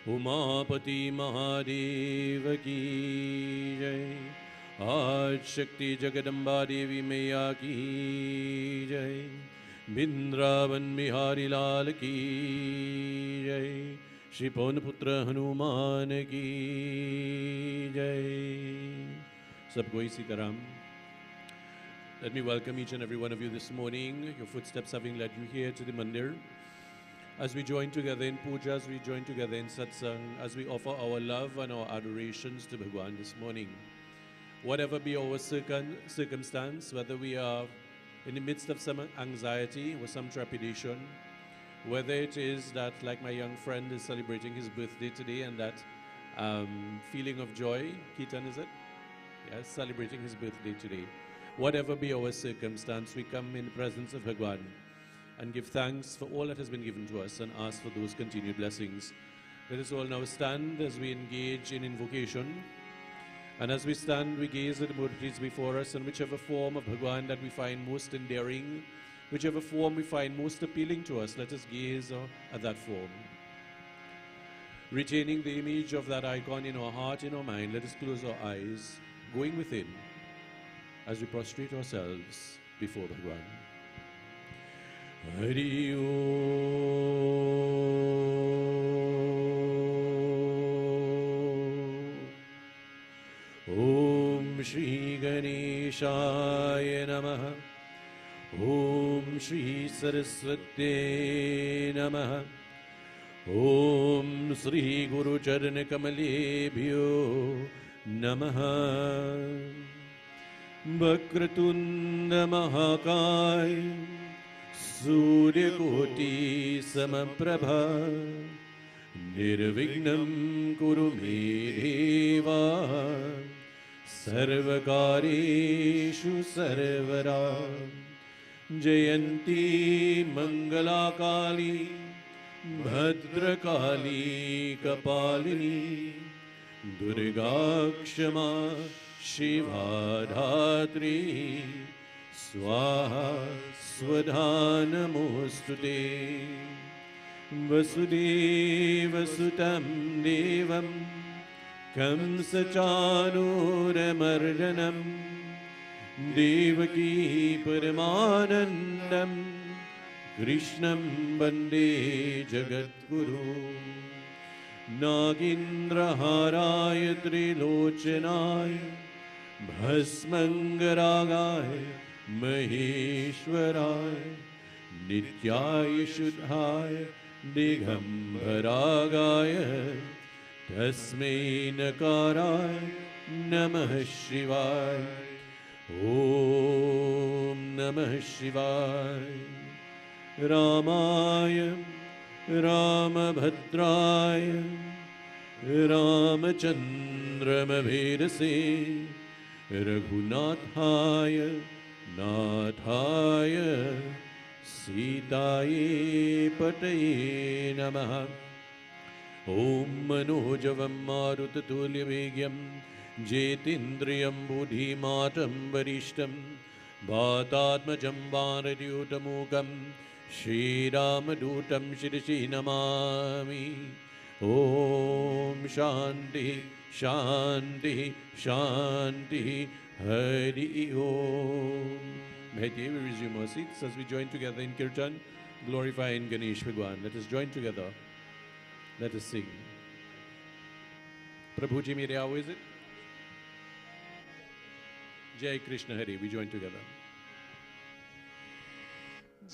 उमापति महादेव की जय। आज शक्ति जगदम्बा देवी मैया की जय। बिंद्रावन बिहारी लाल की जय। श्री पवन पुत्र हनुमान की जय। सबको इसी तरह let me welcome each and every one of you this morning, your footsteps having led you here to the mandir. As we join together in puja, as we join together in satsang, as we offer our love and our adorations to Bhagwan this morning. Whatever be our circumstance, whether we are in the midst of some anxiety or some trepidation, whether it is that, like my young friend is celebrating his birthday today, and that feeling of joy, Keaton is it? Yes, celebrating his birthday today. Whatever be our circumstance, we come in the presence of Bhagwan and give thanks for all that has been given to us and ask for those continued blessings. Let us all now stand as we engage in invocation. And as we stand, we gaze at the murtis before us, and whichever form of Bhagwan that we find most endearing, whichever form we find most appealing to us, let us gaze at that form. Retaining the image of that icon in our heart, in our mind, let us close our eyes, going within, as we prostrate ourselves before Bhagwan. Hari Om Shri Ganeshaya Namaha. Om Shri Saraswate Namaha. Om Shri Guru Charana Kamalebhyo Namaha. Vakratunda Mahakaya Suryakoti Samaprabha Nirvignam Kuru Me Deva Sarvakareshu Sarvara Jayanti Mangalakali Bhadrakali Kapalini Durga Kshama Shiva Dhatri Swaha Swadha Namostute Vasudeva Sutam Devam Kamsachanuramardanam Devaki Paramanandam Krishnam Bande Jagadguru Nagindraharaya Trilochanaya Bhasmangaragaya Maheshwaraya Nityaya Shuddhaya Digambaragaya Tasmai Nakaraya Namah Shivaya Om Namah Shivaya Ramaya Ramabhadraya Ramachandramabhedase Raghunathaya Nathaya Sitaye Pataye Namaha. Om Manojavam Marutatulyavegyam Jetindriyam Buddhimatam Varishtam Bhatatmajam Bharatyutamukam Shri Ramadutam Shirishi Namami. Om Shanti Shanti Shanti Hari Om. Bhaiye, we resume our seats as we join together in Kirtan, glorifying Ganesh Bhagwan. Let us join together. Let us sing. Prabhuji mere aao, is it? Jai Krishna Hari. We join together.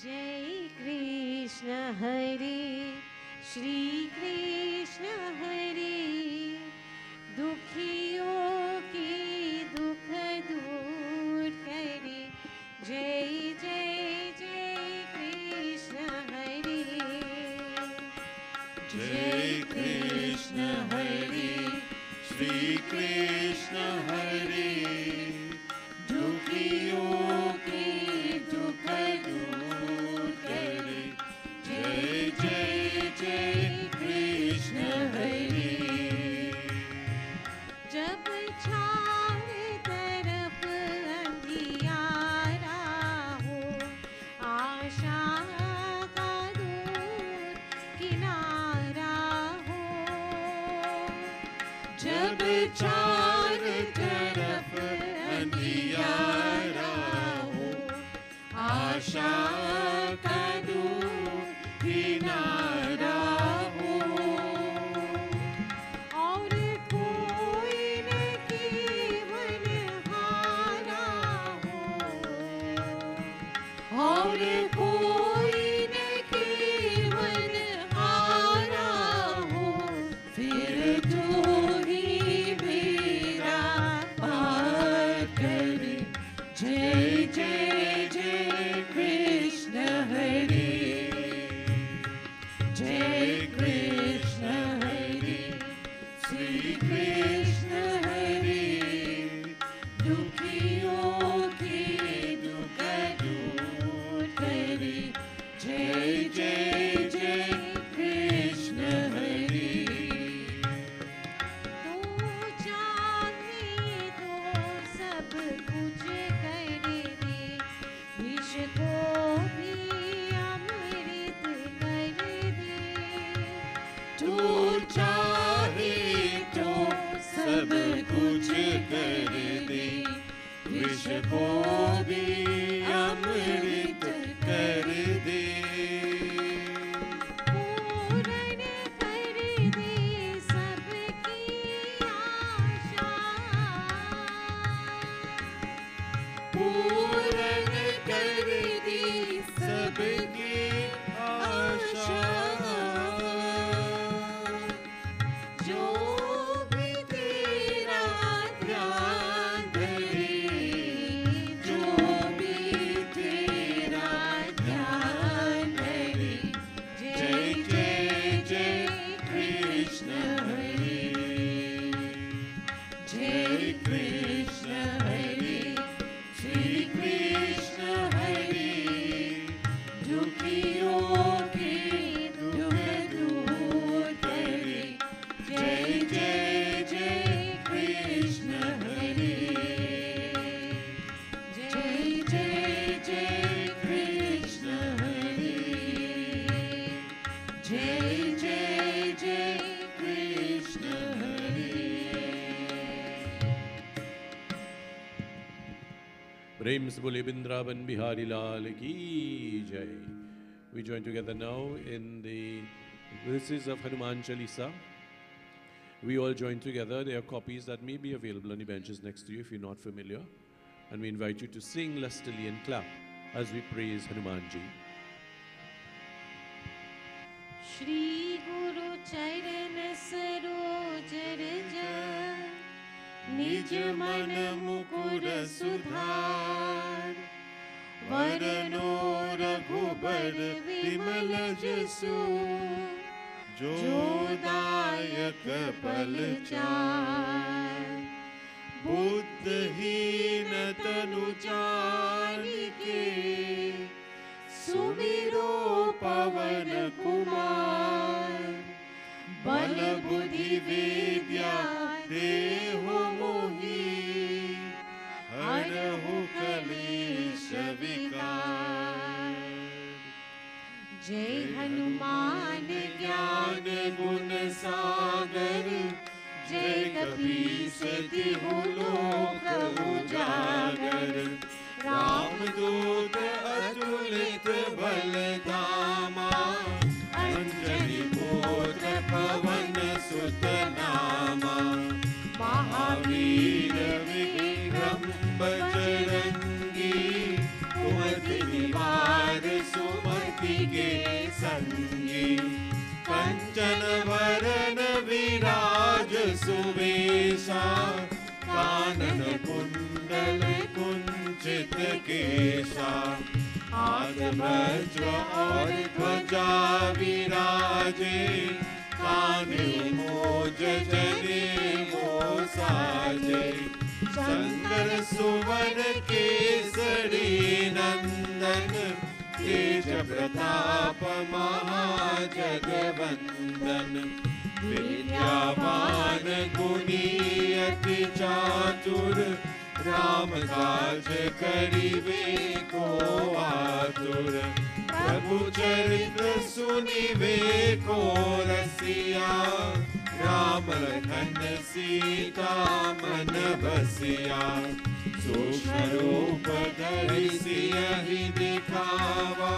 Jai Krishna Hari, Shri Krishna Hari, Dukhiyon ki dukh dur kare. Jai Jai Jai Krishna Hari. Jai Krishna Hari, Shri Krishna Hari, Dukhiyon ki dukh dur kare. Jai Jai Jai Krishna Hari. जब चारों तरफ अंधियारा हो, आशा का दूर किनारा हो, चार तरफ अंधियारा हो, आशा का दूर किनारा हो। और कोई न केवल हारा हो, और कोई न केवल हारा हो, फिर तू ही मेरा पार करे। जय जय जय कृष्ण हरे, जय कृष्ण हरे, श्री कृष्ण हरे। दुखियों के दुख दूर करे। जय जय जय कृष्ण हरे। तू चाहे तो सब कुछ कर दे, विष को भी अमृत कर दे। तू चाहे तो सब कुछ कर दे, विष को भी अमृत कर दे। पूर्ण कर दे सबकी आशा, पूर्ण कर दे सबकी आशा। जो भी तेरा ध्यान धरे, जो भी तेरा ध्यान धरे। जय जय जय कृष्ण हरे, जय कृष्ण हरे, श्री कृष्ण हरे। दुखियों के दुख दूर करे। जय जय जय कृष्ण हरे, जय जय जय कृष्ण हरे, जय जय जय कृष्ण हरे। प्रेम से बोले वृंदावन बिहारी लाल की जय. We join together now in the verses of Hanuman Chalisa. We all join together. There are copies that may be available on the benches next to you if you're not familiar. And we invite you to sing lustily and clap as we praise Hanumanji. Shri गुरु चरण सरोज रज, निज मन मुकुर सुधार। वरनो रघुबर विमल जसु, जो दायक फल चार। बुद्धहीन तनु जानिके, सुमिरो पवन कुमार। बल बुद्धि विद्या देहु मोहि, हरहु कलेश विकार। जय हनुमान ज्ञान गुण सागर, जय कपीस तिहु लोक उजागर। रामदूत अतुलित बल धामा, अंजनी पुत्र पवन सुत नामा। महावीर विक्रम बजरंगी, कुमति निवार सुमति के संगी। कंचन वरन विराज सुवेशा, कानन कुंडल कुंचित केशा। हाथ वज्र और ध्वजा विराजे, कांधे मूज जनेऊ साजे। शंकर सुवन केसरी नंदन, तेज प्रताप महाजगवंदन। विद्यावान गुणी अति चातुर, राम काज करिबे को आतुर। प्रभु चरित्र सुनिबे को रसिया, राम लखन सीता मन बसिया, सूक्ष्म रूप धरि सियहि दिखावा,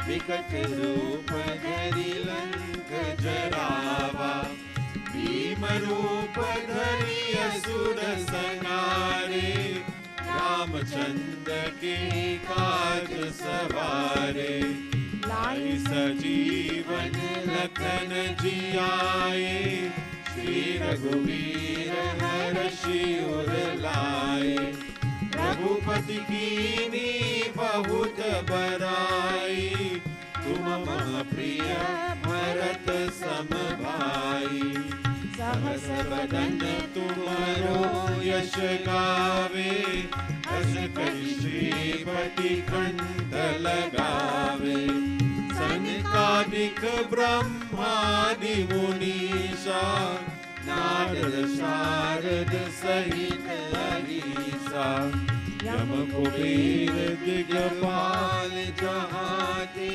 विकट रूप धरि लंक जरावा, भीम रूप धरि असुर संहारे, रामचंद्र के काज सवारे, लाई सजीवन लखन जियाए, श्री रघुवीर हर्षि उर लाए, रघुपति कीनी बहुत बड़ाई, तुम मम प्रिय भरत सम भाई, सहस बदन तुम्हारो यश गावे, हस कहि श्रीपति कंठ लगावे, सनकादिक ब्रह्मादि मुनीषा, नारद शारद सहित अहीसा, यम कुबेर दिगपाल जहाते,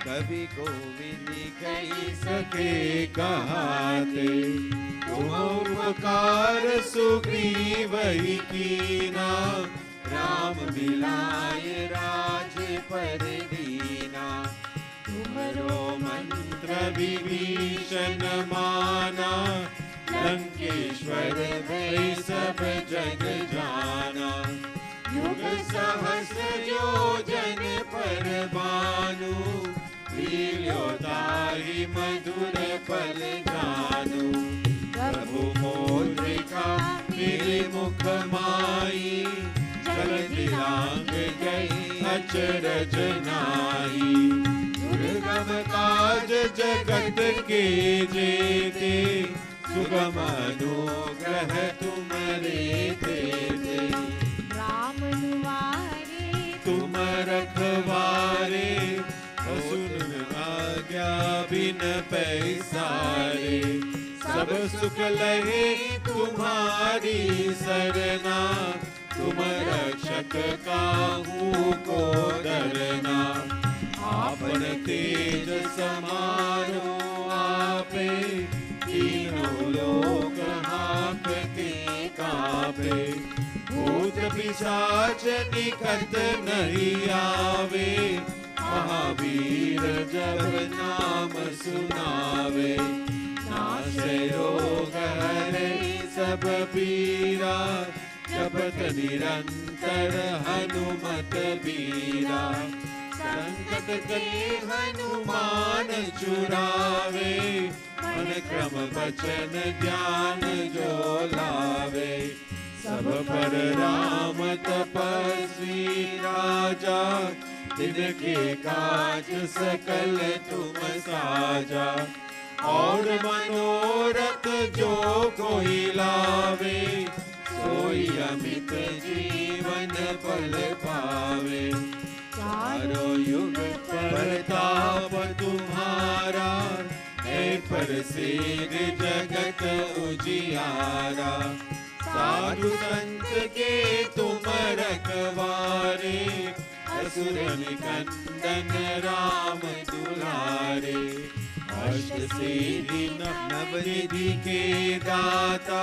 कवि कोविद कहि सके कहाते, तुम उपकार सुग्रीवहि कीना, राम मिलाय राजपद दीना, तुमरो मंत्र विभीषण माना, लंकेश्वर भय सब जग जाना, युग सहस्र योजन पर भानु, लील्योताहि मधुर फल जानू, प्रभु मुद्रिका मेरे मुख माही, जलधि लांग गई अचरज नाहि, दुर्गम काज जगत के जेते, सुगम अनुग्रह तुम्हारे तेते, राम दुआरे तुम रखवारे, सुन आज्ञा बिन पैसारे, सब सुख लहे तुम्हारी सरना, तुम रक्षक काहू को डरना, आपन तेज समारो आपे, तीनों लोक हांकते कांपे, भूत पिशाच निकट नहीं आवे, महावीर जब नाम सुनावे, नाशे रोग हरे सब पीरा, जपत निरंतर हनुमत बीरा, संकट के हनुमान छुड़ावे, मन क्रम वचन ध्यान जो लावे, सब पर राम तपस्वी राजा, तिनके काज सकल तुम साजा, और मनोरथ जो कोई लावे, सोई अमित जीवन फल पावे, चारों युग प्रताप तुम्हारा, है प्रसिद्ध जगत उजियारा, साधु संत के तुम रखवारे, असुर निकंदन राम दुलारे, अष्ट सिद्धि नवनिधि के दाता,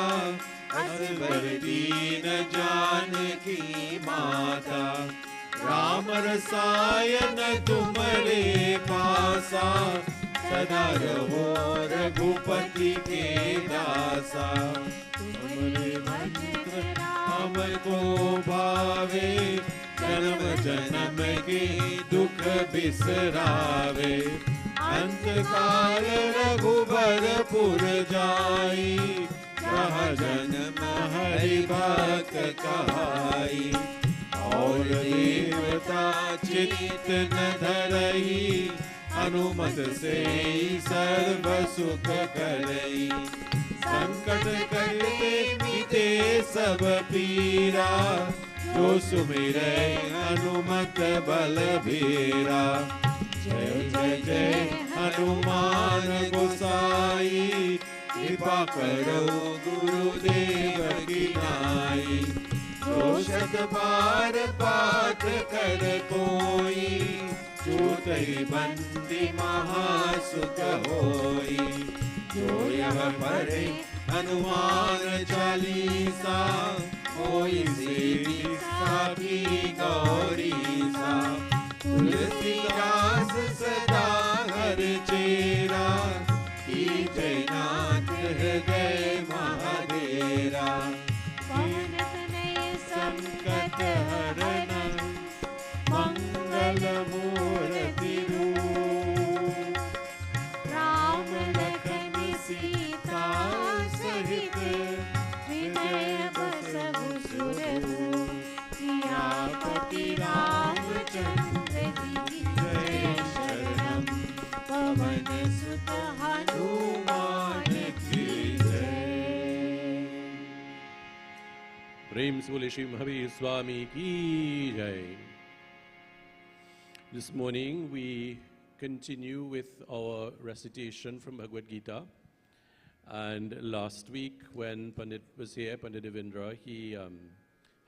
असवर दीन जानकी माता, राम रसायन तुमरे पासा, सदा रहो रघुपति के दासा, तुमरे मंत्र राम को भावे, जन्म जन्म के दुख बिसरावे, अंत काल रघुबरपुर जाई, जहाँ जन्म हरि भक्त कहाई, और देवता चित्त न धरई, हनुमत से सर्व सुख करई, संकट करते मिटे सब पीरा, जो सुमिरै हनुमत बल बीरा, जय जय जय हनुमान गोसाई, कृपा करो गुरुदेव की नाई, जो शत बार पाठ कर कोई, छूटहि बंदी महासुख होई, जो यह पढ़े हनुमान चालीसा होई सेवी साखी गौरी सा तुलसीदास सदा हर चेरा की जयनाथ हृदय महादेरा पवन तनय संकट हरण मंगल मूर्ति रूप राम लखन सीता सहित हृदय बसहु सुरभूप सियापति रामचंद्र की जय शरणम पवन सुत हनुमान की जय। प्रेम से बोले श्री महावीर स्वामी की जय। This morning we continue with our recitation from Bhagavad Gita. And last week when Pandit was here, Pandit Devendra, he,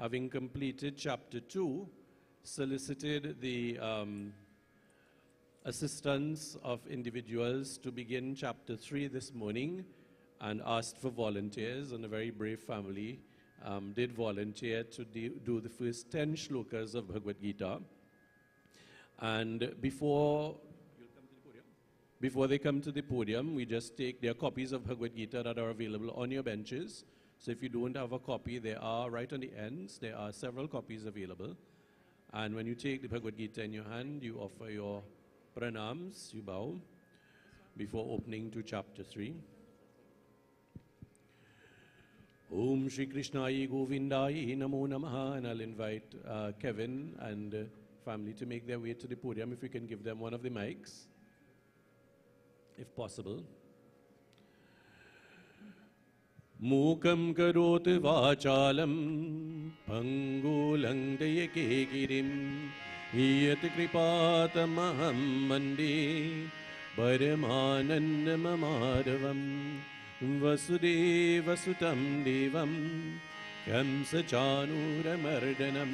having completed chapter 2, solicited the assistance of individuals to begin chapter 3 this morning and asked for volunteers, and a very brave family did volunteer to do the first 10 shlokas of Bhagavad Gita. And before they come to the podium, we just take their copies of Bhagavad Gita that are available on your benches. So if you don't have a copy, there are right on the ends, there are several copies available. And when you take the Bhagavad Gita in your hand, you offer your pranams, you bow, before opening to chapter 3. Om Shri Krishnai Govindai Namo Namaha. And I'll invite Kevin and family to make their way to the podium, if we can give them one of the mics, if possible. Mukam karoti vachalam pangulang dayake girim yat kripatamaham mande paramanandamamadavam vasudeva sutam devam kamsa chanuramardhanam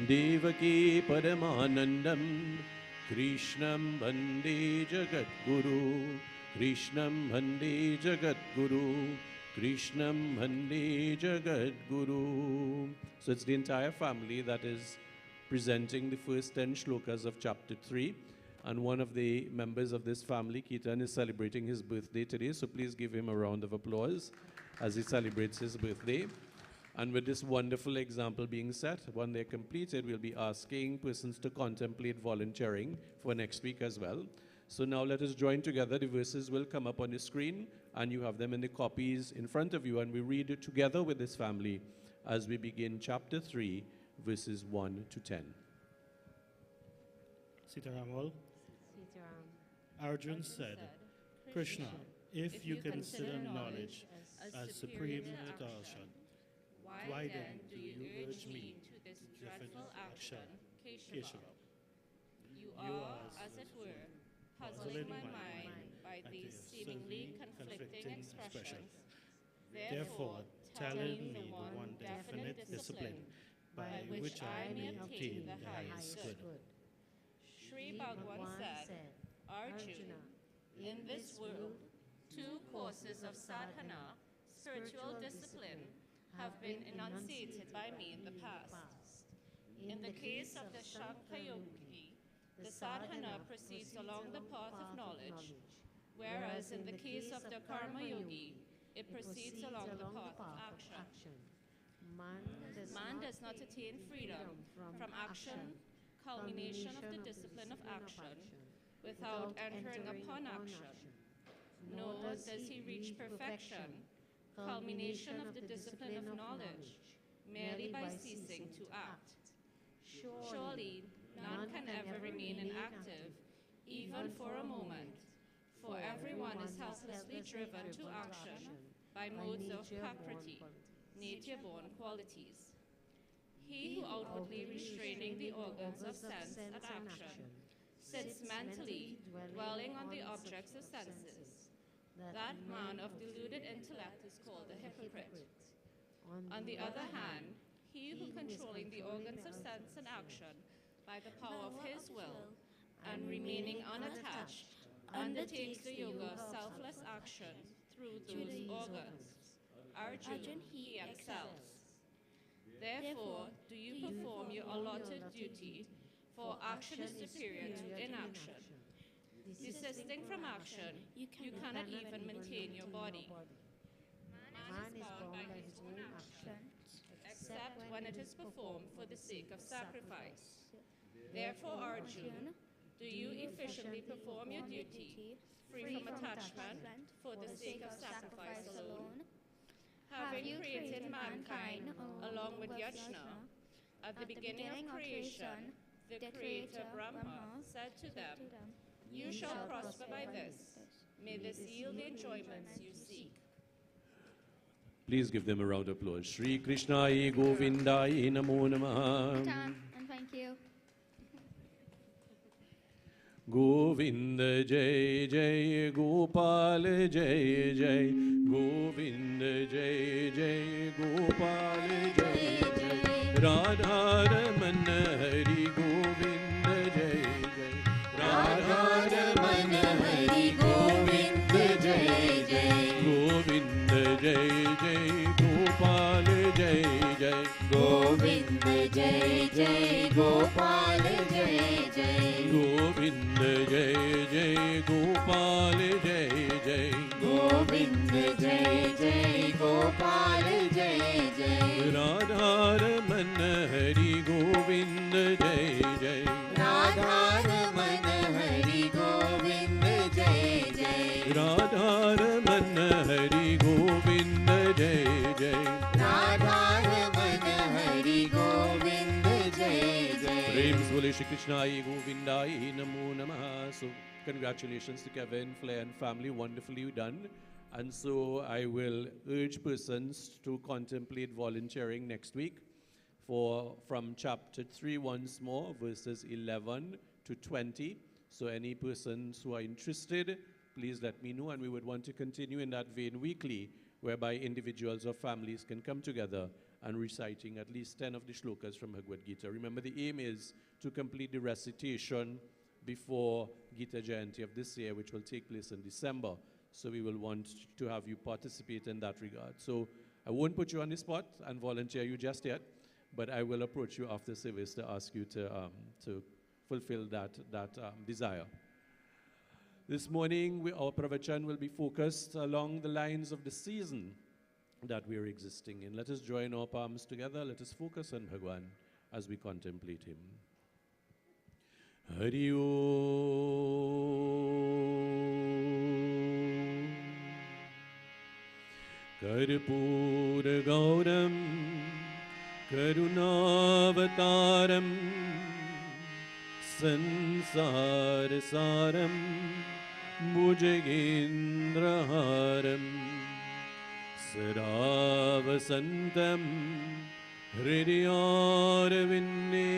Devaki Paramanandam Krishnam Bande Jagat Guru Krishnam Bande Jagat Guru Krishnam Bande Jagat Guru. So it's the entire family that is presenting the first 10 shlokas of chapter 3. And one of the members of this family, Ketan, is celebrating his birthday today. So please give him a round of applause as he celebrates his birthday. And with this wonderful example being set, when they're completed, we'll be asking persons to contemplate volunteering for next week as well. So now let us join together. The verses will come up on the screen, and you have them in the copies in front of you, and we read it together with this family as we begin chapter 3, verses 1 to 10. Sitaram. Arjun said, Krishna, if you consider knowledge as supreme meditation, why then do you urge me to this dreadful action, Keshava? You are, as it were, puzzling my mind by these seemingly conflicting expressions. Therefore, telling me one definite discipline by which I may obtain the highest good. Sri Bhagavan said, Arjuna, in this world, 2 courses of sadhana, spiritual discipline, have been enunciated by me in the past. In the case of the Shankha Yogi, the sadhana proceeds along the path of knowledge, whereas in the case of the Karma Yogi, it proceeds along the path of action. Man does not attain freedom from action, culmination of the discipline of action, without entering upon action, nor does he reach perfection, culmination of the discipline of knowledge, merely by ceasing to act. Surely, none can ever remain inactive, even for a moment, for everyone is helplessly driven to action by modes of prakriti, nature-born qualities. He who outwardly restraining the organs of sense and action sits mentally dwelling on the objects of senses. That man of deluded intellect is called a hypocrite. On the other hand, he who controlling the organs of sense and action by the power of his will and remaining unattached undertakes the yoga of selfless action through those organs. Arjun, he excels. Therefore, do you perform your allotted duty, for action is superior to inaction. Desisting from action, you cannot even maintain your body. Man is bound by his own action, except when it is performed for the sake of sacrifice. Therefore, Arjun, do you efficiently perform your duty, free from attachment, for the sake of sacrifice alone? Having created mankind along with Yajna, at the beginning of creation, the Creator Brahma said to them, "You shall prosper by this. May this yield the enjoyments you seek." Please give them a round of applause. Shri Krishnai Govindai Namo Namaha. And thank you. Govinda Jai Jai Gopal Jai Jai Govinda Jai Jai Gopal Jai Jai Radha Raman Hari Govinda Jai Jai Radha Raman Hari Govinda Jai Jai Govinda Jai Jai Gopal Jai Jai Govinda Jai Jai Gopal Jai Jai Govinda Jai Jai Gopal Jai Jai Govinda Jai Jai Gopal Jai Jai Radha Raman Hari Govinda Jai Jai Radha Raman Hari Govinda Jai Jai Radha Raman Hari Govinda Jai Jai Radha Raman Hari Govinda Jai Jai Praise Bole Shri Krishnai Govindai Namo Namaha. So congratulations to Kevin, Flair and family, wonderfully done. And so I will urge persons to contemplate volunteering next week from chapter 3 once more, verses 11 to 20. So any persons who are interested, please let me know, and we would want to continue in that vein weekly, whereby individuals or families can come together and reciting at least 10 of the shlokas from Bhagavad Gita. Remember, the aim is to complete the recitation before Gita Jayanti of this year, which will take place in December. So we will want to have you participate in that regard. So I won't put you on the spot and volunteer you just yet, but I will approach you after service to ask you to fulfill that desire. This morning, our pravachan will be focused along the lines of the season that we are existing in. Let us join our palms together. Let us focus on Bhagwan as we contemplate him. Hari Om Karpura Gauram Karunavataram Sansara Saram Bhujagendraharam Saravasantam Hridayaravinne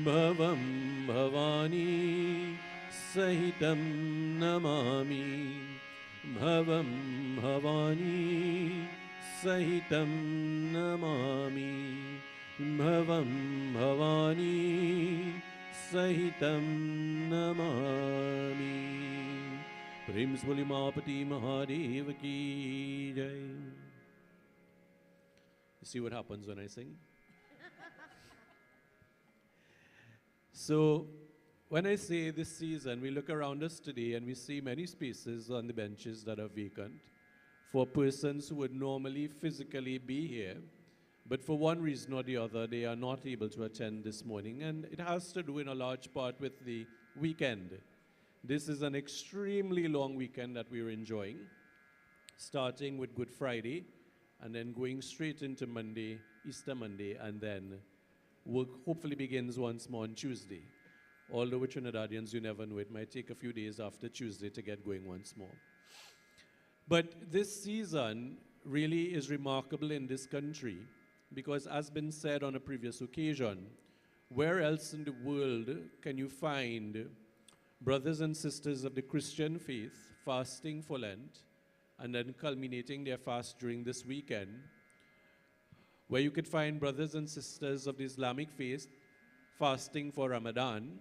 Bhavam Bhavani Sahitam Namami Bhavam Bhavani Sahitam Namami Bhavam Bhavani Sahitam Namami. Prem Swali Mahapati Mahadev Ki Jai. You see what happens when I sing? So, when I say this season, we look around us today and we see many spaces on the benches that are vacant for persons who would normally physically be here, but for one reason or the other, they are not able to attend this morning. And it has to do in a large part with the weekend. This is an extremely long weekend that we're enjoying, starting with Good Friday, and then going straight into Monday, Easter Monday, and then work hopefully begins once more on Tuesday. Although with Trinidadians, you never know, it might take a few days after Tuesday to get going once more. But this season really is remarkable in this country because, as been said on a previous occasion, where else in the world can you find brothers and sisters of the Christian faith fasting for Lent and then culminating their fast during this weekend, where you could find brothers and sisters of the Islamic faith fasting for Ramadan,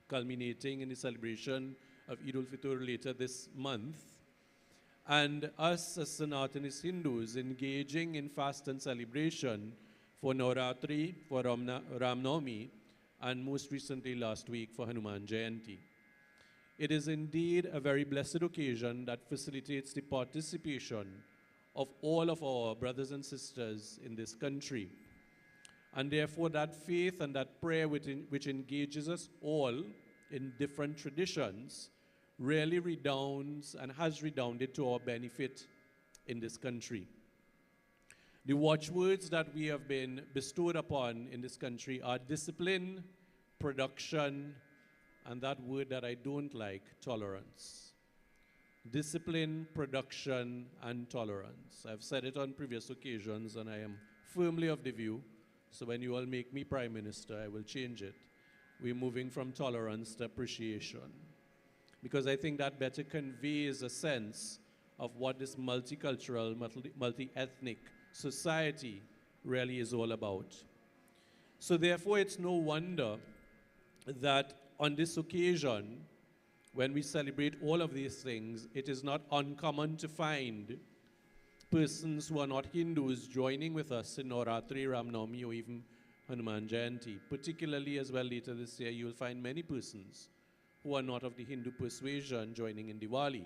culminating in the celebration of Eid al-Fitr later this month. And us as Sanatanist Hindus engaging in fast and celebration for Navratri, for Ram Navami, and most recently last week for Hanuman Jayanti. It is indeed a very blessed occasion that facilitates the participation of all of our brothers and sisters in this country. And therefore that faith and that prayer which engages us all in different traditions really redounds and has redounded to our benefit in this country. The watchwords that we have been bestowed upon in this country are discipline, production, and that word that I don't like, tolerance. Discipline, production, and tolerance. I've said it on previous occasions, and I am firmly of the view, so when you all make me Prime Minister, I will change it. We're moving from tolerance to appreciation, because I think that better conveys a sense of what this multicultural, multi-ethnic society really is all about. So therefore, it's no wonder that on this occasion, when we celebrate all of these things, it is not uncommon to find persons who are not Hindus joining with us in Navratri, Ram Navami, or even Hanuman Jayanti. Particularly as well later this year, you will find many persons who are not of the Hindu persuasion joining in Diwali.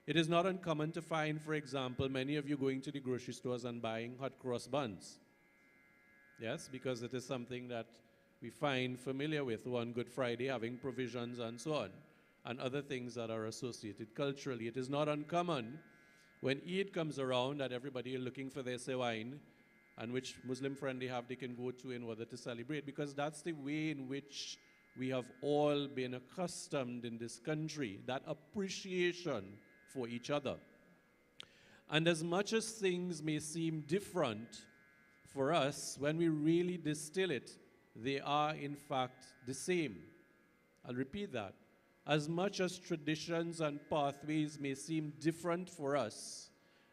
It is not uncommon to find, for example, many of you going to the grocery stores and buying hot cross buns. Yes, because it is something that we find familiar with on Good Friday, having provisions and so on, and other things that are associated culturally. It is not uncommon when Eid comes around that everybody is looking for their sewain and which Muslim friend they can go to in order to celebrate, because that's the way in which we have all been accustomed in this country, that appreciation for each other. And as much as things may seem different for us, when we really distill it, they are in fact the same. I'll repeat that. As much as traditions and pathways may seem different for us,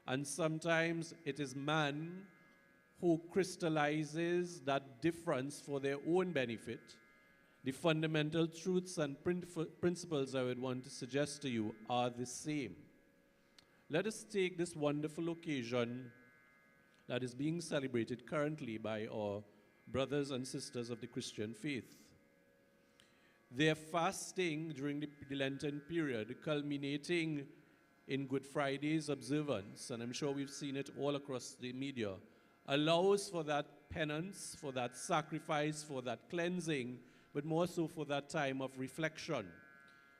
and sometimes it is man who crystallizes that difference for their own benefit, the fundamental truths and principles I would want to suggest to you are the same. Let us take this wonderful occasion that is being celebrated currently by our brothers and sisters of the Christian faith. Their fasting during the Lenten period, culminating in Good Friday's observance, and I'm sure we've seen it all across the media, allows for that penance, for that sacrifice, for that cleansing, but more so for that time of reflection.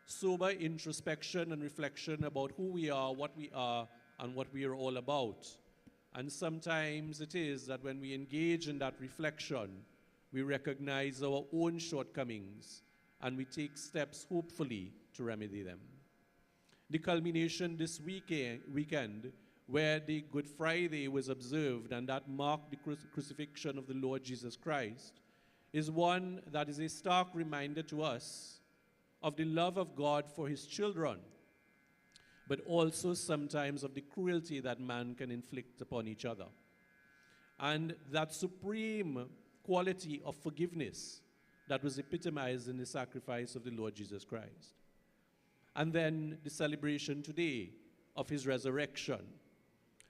Sober introspection and reflection about who we are, and what we are all about. And sometimes it is that when we engage in that reflection, we recognize our own shortcomings and we take steps, hopefully, to remedy them. The culmination this weekend, where the Good Friday was observed and that marked the crucifixion of the Lord Jesus Christ, is one that is a stark reminder to us of the love of God for his children, but also sometimes of the cruelty that man can inflict upon each other. And that supreme quality of forgiveness that was epitomized in the sacrifice of the Lord Jesus Christ. And then the celebration today of his resurrection.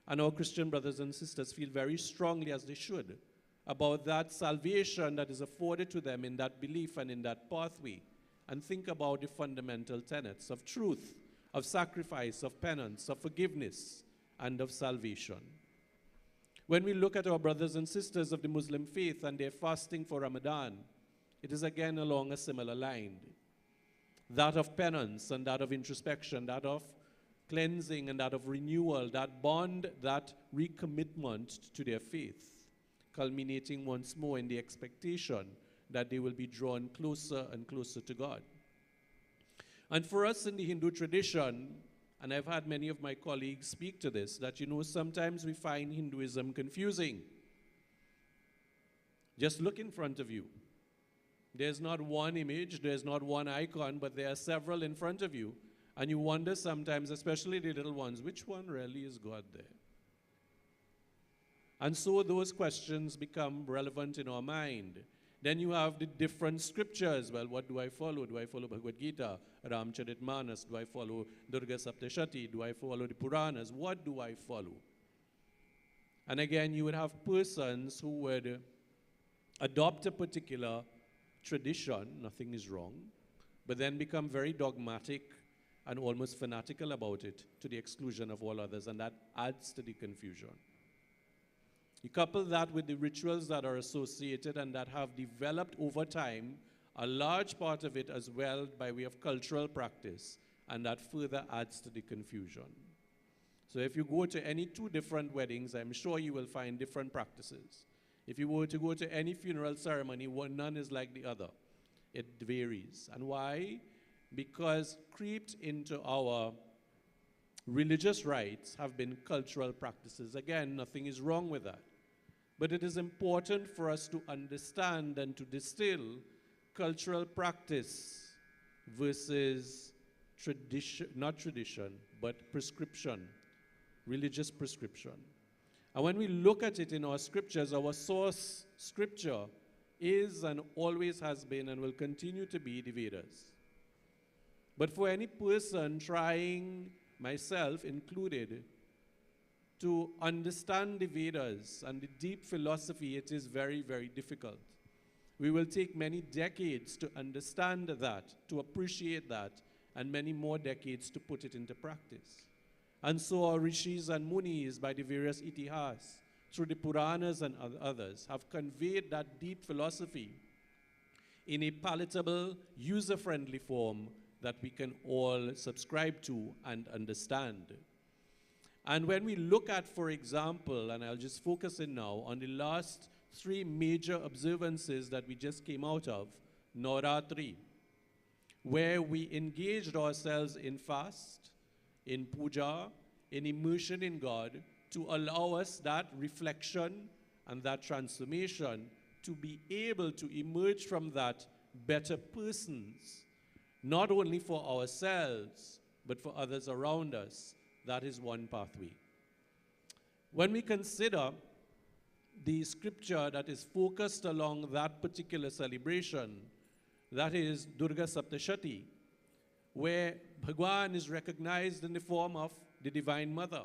And our Christian brothers and sisters feel very strongly, as they should, about that salvation that is afforded to them in that belief and in that pathway. And think about the fundamental tenets of truth, of sacrifice, of penance, of forgiveness, and of salvation. When we look at our brothers and sisters of the Muslim faith and their fasting for Ramadan, it is again along a similar line. That of penance and that of introspection, that of cleansing and that of renewal, that bond, that recommitment to their faith, culminating once more in the expectation that they will be drawn closer and closer to God. And for us in the Hindu tradition, and I've had many of my colleagues speak to this, that sometimes we find Hinduism confusing. Just look in front of you. There's not one image, there's not one icon, but there are several in front of you. And you wonder sometimes, especially the little ones, which one really is God there? And so those questions become relevant in our mind. Then you have the different scriptures. Well, what do I follow? Do I follow Bhagavad Gita, Ramcharitmanas? Do I follow Durga Saptashati? Do I follow the Puranas? What do I follow? And again, you would have persons who would adopt a particular tradition, nothing is wrong, but then become very dogmatic and almost fanatical about it to the exclusion of all others, and that adds to the confusion. You couple that with the rituals that are associated and that have developed over time, a large part of it as well by way of cultural practice, and that further adds to the confusion. So if you go to any two different weddings, I'm sure you will find different practices. If you were to go to any funeral ceremony, none is like the other. It varies. And why? Because creeped into our religious rites have been cultural practices. Again, nothing is wrong with that. But it is important for us to understand and to distill cultural practice versus tradition, not tradition, but prescription, religious prescription. And when we look at it in our scriptures, our source scripture is and always has been and will continue to be the Vedas. But for any person trying, myself included, to understand the Vedas and the deep philosophy, it is very, very difficult. We will take many decades to understand that, to appreciate that, and many more decades to put it into practice. And so our rishis and munis, by the various itihas, through the Puranas and others, have conveyed that deep philosophy in a palatable, user-friendly form that we can all subscribe to and understand. And when we look at, for example, and I'll just focus in now on the last three major observances that we just came out of, Navratri, where we engaged ourselves in fast, in puja, in immersion in God, to allow us that reflection and that transformation to be able to emerge from that better persons, not only for ourselves, but for others around us. That is one pathway. When we consider the scripture that is focused along that particular celebration, that is Durga Saptashati, where Bhagwan is recognized in the form of the Divine Mother.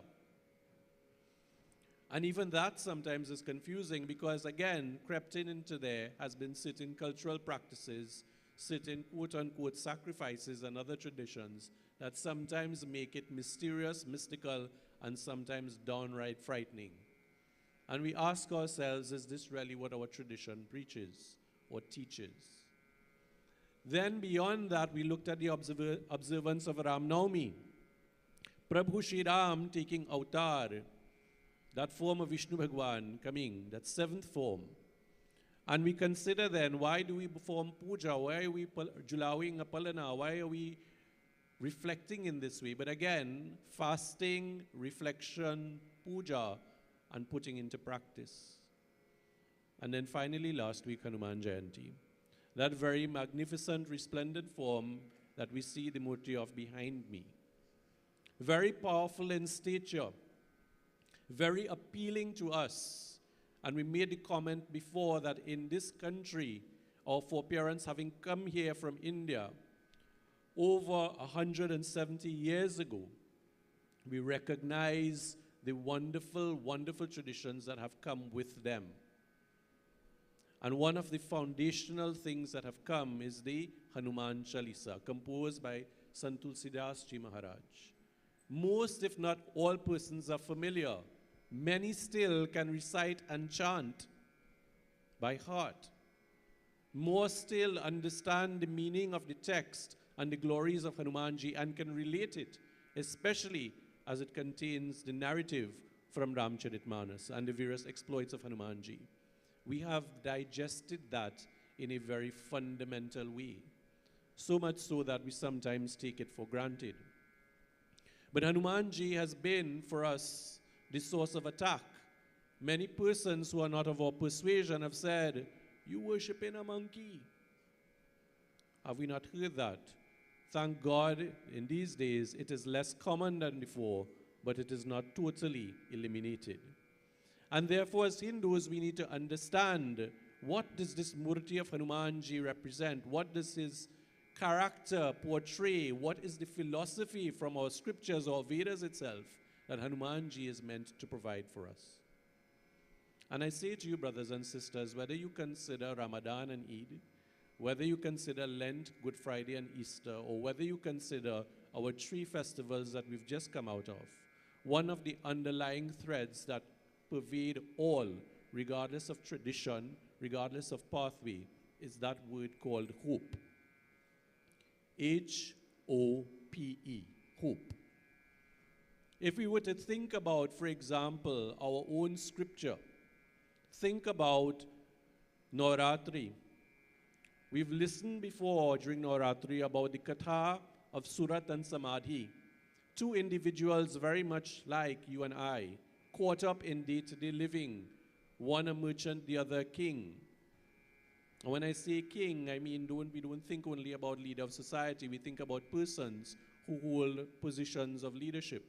And even that sometimes is confusing because, again, crept into there has been certain cultural practices, certain quote-unquote sacrifices and other traditions that sometimes make it mysterious, mystical, and sometimes downright frightening. And we ask ourselves, is this really what our tradition preaches or teaches? Then beyond that, we looked at the observance of Ram Navami. Prabhu Shri Ram taking avatar, that form of Vishnu Bhagwan coming, that seventh form. And we consider then, why do we perform puja? Why are we julawing a palana? Why are we reflecting in this way? But again, fasting, reflection, puja, and putting into practice. And then finally, last week, Hanuman Jayanti. That very magnificent, resplendent form that we see the murti of behind me. Very powerful in stature, very appealing to us. And we made the comment before that in this country, our foreparents having come here from India over 170 years ago, we recognize the wonderful, wonderful traditions that have come with them. And one of the foundational things that have come is the Hanuman Chalisa, composed by Sant Tulsidas Ji Maharaj. Most, if not all, persons are familiar. Many still can recite and chant by heart. More still understand the meaning of the text and the glories of Hanumanji and can relate it, especially as it contains the narrative from Ramcharitmanas and the various exploits of Hanumanji. We have digested that in a very fundamental way, so much so that we sometimes take it for granted. But Hanumanji has been, for us, the source of attack. Many persons who are not of our persuasion have said, "You worshiping a monkey." Have we not heard that? Thank God, in these days, it is less common than before, but it is not totally eliminated. And therefore, as Hindus, we need to understand What does this Murti of Hanumanji represent? What does his character portray? What is the philosophy from our scriptures or Vedas itself that Hanumanji is meant to provide for us? And I say to you, brothers and sisters, whether you consider Ramadan and Eid, whether you consider Lent, Good Friday and Easter, or whether you consider our 3 festivals that we've just come out of, one of the underlying threads that pervade all, regardless of tradition, regardless of pathway, is that word called hope. H-O-P-E, hope. If we were to think about, for example, our own scripture, think about Navratri. We've listened before during Navratri about the Katha of Surat and Samadhi. 2 individuals very much like you and I, caught up in day-to-day living, one a merchant, the other a king. And when I say king, I mean we don't think only about leader of society, we think about persons who hold positions of leadership.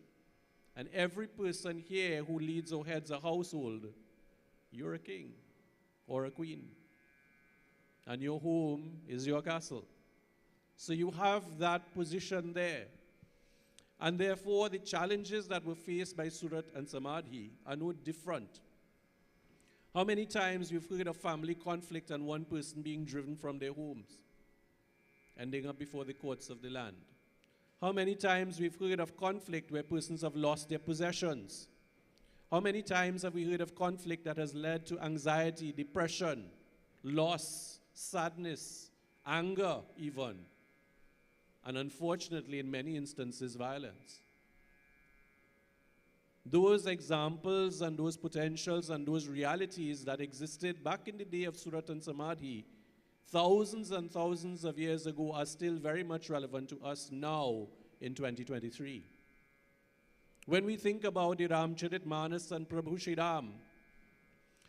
And every person here who leads or heads a household, you're a king or a queen. And your home is your castle. So you have that position there. And therefore, the challenges that were faced by Surat and Samadhi are no different. How many times we've heard of family conflict and one person being driven from their homes, ending up before the courts of the land? How many times we've heard of conflict where persons have lost their possessions? How many times have we heard of conflict that has led to anxiety, depression, loss, sadness, anger even, and unfortunately in many instances violence? Those examples and those potentials and those realities that existed back in the day of Surat and Samadhi, thousands and thousands of years ago, are still very much relevant to us now in 2023. When we think about the Ramcharitmanas and Prabhu Shri Ram,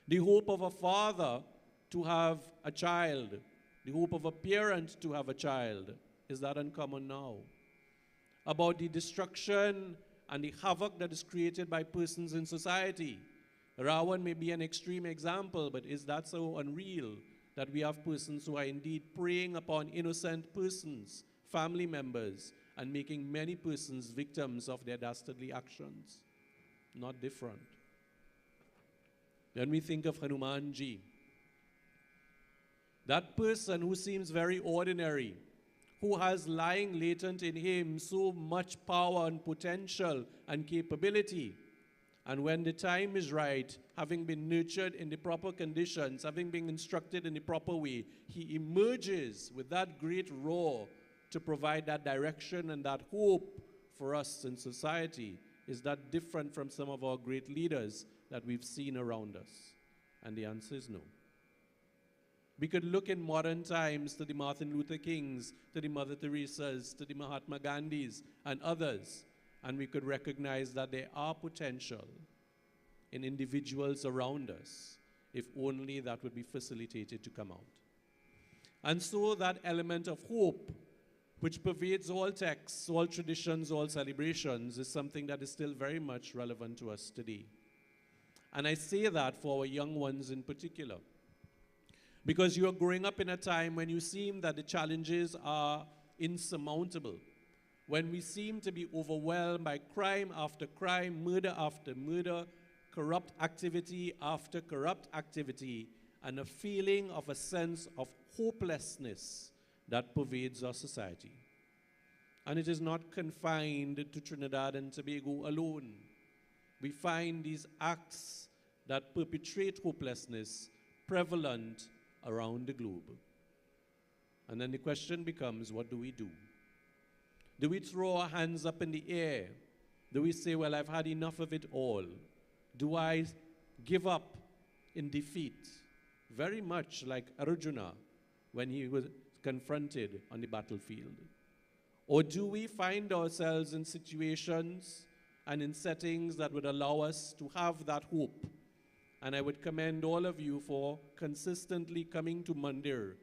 the hope of a father to have a child, the hope of a parent to have a child, is that uncommon now? About the destruction and the havoc that is created by persons in society. Ravan may be an extreme example, but is that so unreal that we have persons who are indeed preying upon innocent persons, family members, and making many persons victims of their dastardly actions? Not different. When we think of Hanumanji, that person who seems very ordinary, who has lying latent in him so much power and potential and capability, and when the time is right, having been nurtured in the proper conditions, having been instructed in the proper way, he emerges with that great roar to provide that direction and that hope for us in society. Is that different from some of our great leaders that we've seen around us? And the answer is no. We could look in modern times to the Martin Luther Kings, to the Mother Teresas, to the Mahatma Gandhis, and others, and we could recognize that there are potential in individuals around us, if only that would be facilitated to come out. And so that element of hope, which pervades all texts, all traditions, all celebrations, is something that is still very much relevant to us today. And I say that for our young ones in particular, because you are growing up in a time when you seem that the challenges are insurmountable, when we seem to be overwhelmed by crime after crime, murder after murder, corrupt activity after corrupt activity, and a feeling of a sense of hopelessness that pervades our society. And it is not confined to Trinidad and Tobago alone. We find these acts that perpetrate hopelessness prevalent around the globe. And then the question becomes, what do we do? Do we throw our hands up in the air? Do we say, well, I've had enough of it all? Do I give up in defeat? Very much like Arjuna when he was confronted on the battlefield. Or do we find ourselves in situations and in settings that would allow us to have that hope? And I would commend all of you for consistently coming to Mandir,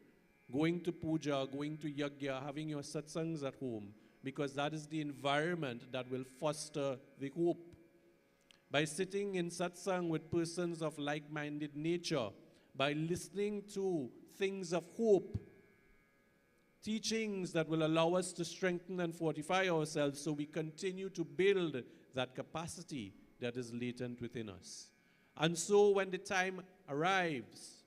going to puja, going to yajna, having your satsangs at home, because that is the environment that will foster the hope. By sitting in satsang with persons of like-minded nature, by listening to things of hope, teachings that will allow us to strengthen and fortify ourselves so we continue to build that capacity that is latent within us. And so when the time arrives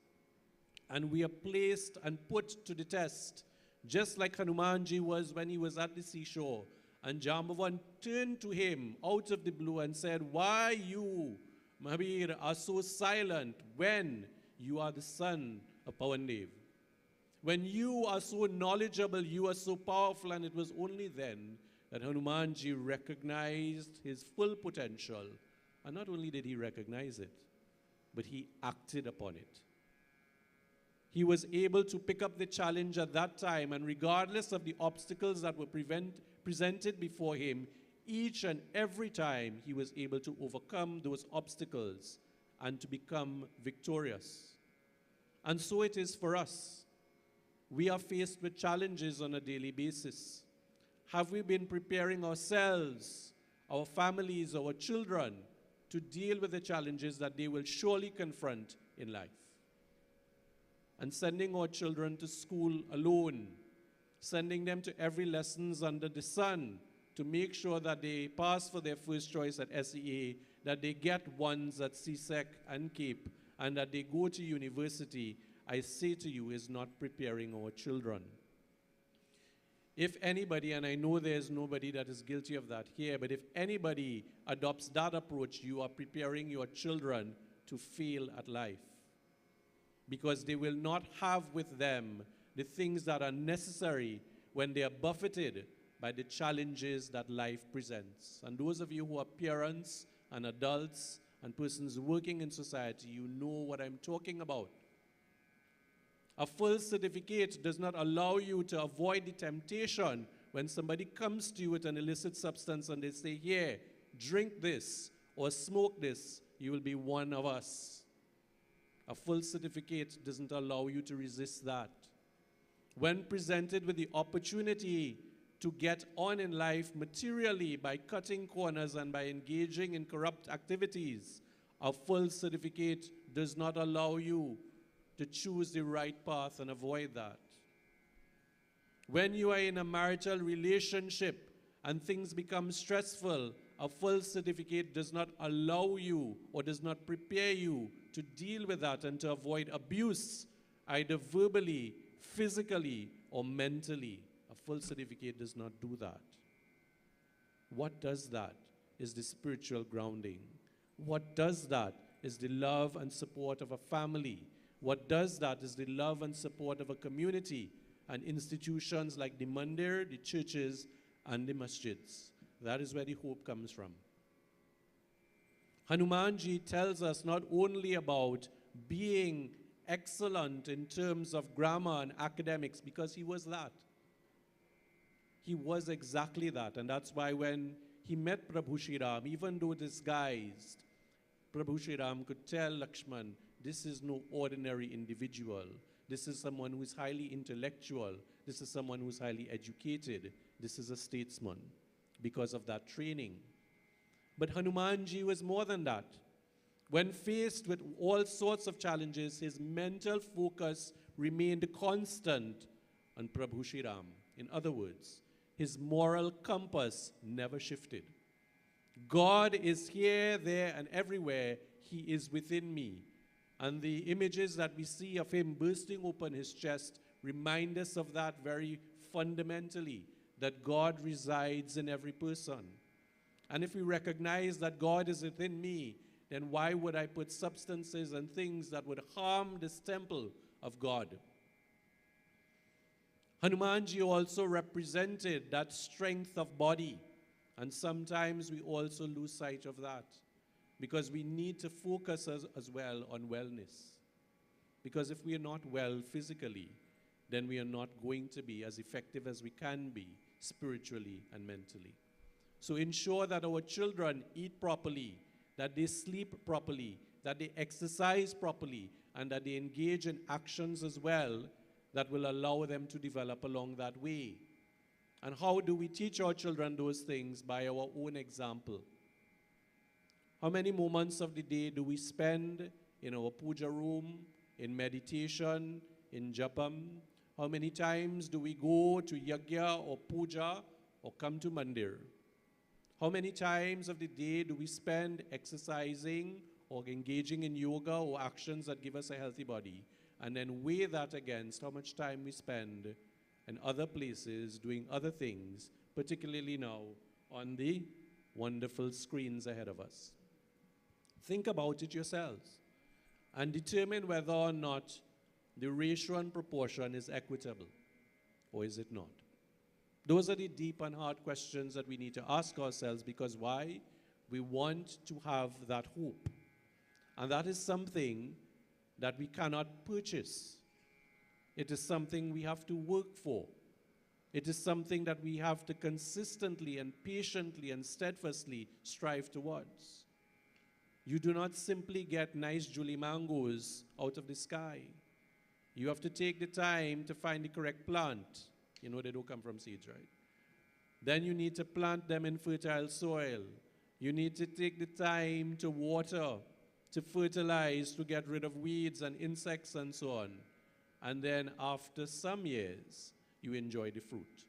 and we are placed and put to the test, just like Hanumanji was when he was at the seashore, and Jambavan turned to him out of the blue and said, "Why you, Mahabir, are so silent when you are the son of Pawandev? When you are so knowledgeable, you are so powerful." And it was only then that Hanumanji recognized his full potential. And not only did he recognize it, but he acted upon it. He was able to pick up the challenge at that time, and regardless of the obstacles that were presented before him, each and every time he was able to overcome those obstacles and to become victorious. And so it is for us. We are faced with challenges on a daily basis. Have we been preparing ourselves, our families, our children, to deal with the challenges that they will surely confront in life? And sending our children to school alone, sending them to every lessons under the sun to make sure that they pass for their first choice at SEA, that they get ones at CSEC and CAPE, and that they go to university, I say to you, is not preparing our children. If anybody, and I know there's nobody that is guilty of that here, but if anybody adopts that approach, you are preparing your children to fail at life. Because they will not have with them the things that are necessary when they are buffeted by the challenges that life presents. And those of you who are parents and adults and persons working in society, you know what I'm talking about. A full certificate does not allow you to avoid the temptation when somebody comes to you with an illicit substance and they say, "Here, drink this or smoke this, you will be one of us." A full certificate doesn't allow you to resist that. When presented with the opportunity to get on in life materially by cutting corners and by engaging in corrupt activities, a full certificate does not allow you to choose the right path and avoid that. When you are in a marital relationship and things become stressful, a full certificate does not allow you or does not prepare you to deal with that and to avoid abuse, either verbally, physically, or mentally. A full certificate does not do that. What does that is the spiritual grounding. What does that is the love and support of a family. What does that is the love and support of a community and institutions like the mandir, the churches, and the masjids. That is where the hope comes from. Hanumanji tells us not only about being excellent in terms of grammar and academics, because he was that. He was exactly that. And that's why when he met Prabhu Shri Ram, even though disguised, Prabhu Shri Ram could tell Lakshman, this is no ordinary individual. This is someone who is highly intellectual. This is someone who is highly educated. This is a statesman because of that training. But Hanumanji was more than that. When faced with all sorts of challenges, his mental focus remained constant on Prabhu Shri Ram. In other words, his moral compass never shifted. God is here, there, and everywhere. He is within me. And the images that we see of him bursting open his chest remind us of that very fundamentally, that God resides in every person. And if we recognize that God is within me, then why would I put substances and things that would harm this temple of God? Hanumanji also represented that strength of body, and sometimes we also lose sight of that because we need to focus as well on wellness. Because if we are not well physically, then we are not going to be as effective as we can be spiritually and mentally. So ensure that our children eat properly, that they sleep properly, that they exercise properly, and that they engage in actions as well that will allow them to develop along that way. And how do we teach our children those things? By our own example. How many moments of the day do we spend in our puja room, in meditation, in japam? How many times do we go to yajna or puja or come to mandir? How many times of the day do we spend exercising or engaging in yoga or actions that give us a healthy body? And then weigh that against how much time we spend in other places doing other things, particularly now on the wonderful screens ahead of us. Think about it yourselves and determine whether or not the ratio and proportion is equitable, or is it not? Those are the deep and hard questions that we need to ask ourselves, because why? We want to have that hope. And that is something that we cannot purchase. It is something we have to work for. It is something that we have to consistently and patiently and steadfastly strive towards. You do not simply get nice Julie mangoes out of the sky. You have to take the time to find the correct plant. You know they don't come from seeds, right? Then you need to plant them in fertile soil. You need to take the time to water, to fertilize, to get rid of weeds and insects and so on. And then after some years, you enjoy the fruit.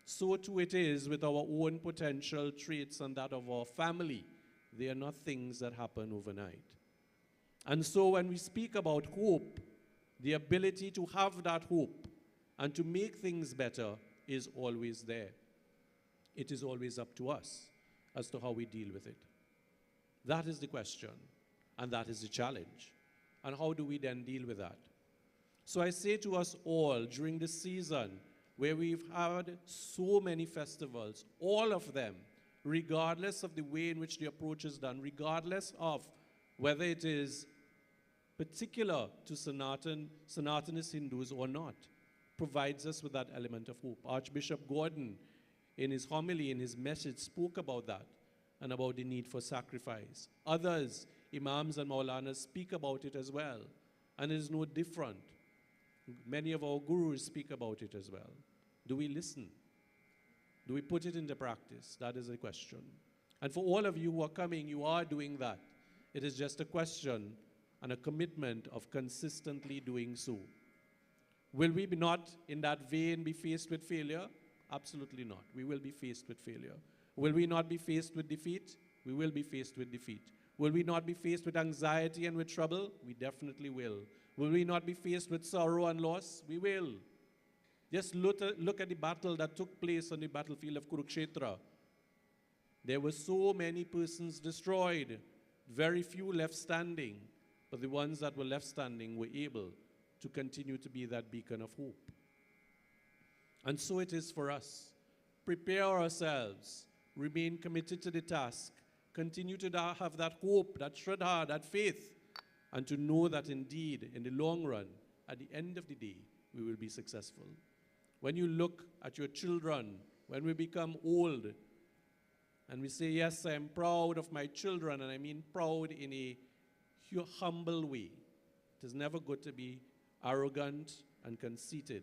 So too it is with our own potential traits and that of our family. They are not things that happen overnight. And so when we speak about hope, the ability to have that hope and to make things better is always there. It is always up to us as to how we deal with it. That is the question, and that is the challenge. And how do we then deal with that? So I say to us all, during this season where we've had so many festivals, all of them, regardless of the way in which the approach is done, regardless of whether it is particular to Sanatanist Hindus or not, provides us with that element of hope. Archbishop Gordon, in his homily, in his message, spoke about that and about the need for sacrifice. Others, imams and maulanas, speak about it as well, and it is no different. Many of our gurus speak about it as well. Do we listen? Do we put it into practice? That is the question. And for all of you who are coming, you are doing that. It is just a question and a commitment of consistently doing so. Will we be not, in that vein, be faced with failure? Absolutely not. We will be faced with failure. Will we not be faced with defeat? We will be faced with defeat. Will we not be faced with anxiety and with trouble? We definitely will. Will we not be faced with sorrow and loss? We will. Just look at the battle that took place on the battlefield of Kurukshetra. There were so many persons destroyed, very few left standing, but the ones that were left standing were able to continue to be that beacon of hope. And so it is for us. Prepare ourselves, remain committed to the task, continue to have that hope, that shraddha, that faith, and to know that indeed, in the long run, at the end of the day, we will be successful. When you look at your children, when we become old, and we say, yes, I am proud of my children, and I mean proud in a humble way. It is never good to be arrogant and conceited.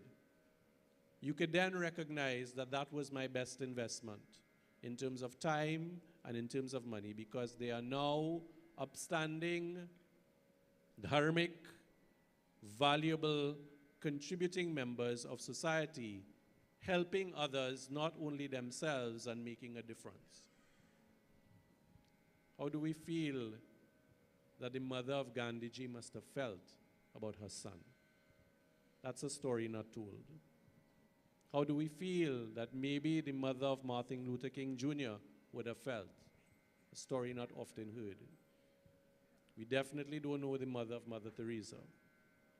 You could then recognize that that was my best investment in terms of time and in terms of money, because they are now upstanding, dharmic, valuable, contributing members of society, helping others, not only themselves, and making a difference. How do we feel that the mother of Gandhiji must have felt about her son? That's a story not told. How do we feel that maybe the mother of Martin Luther King Jr. would have felt? A story not often heard. We definitely don't know the mother of Mother Teresa,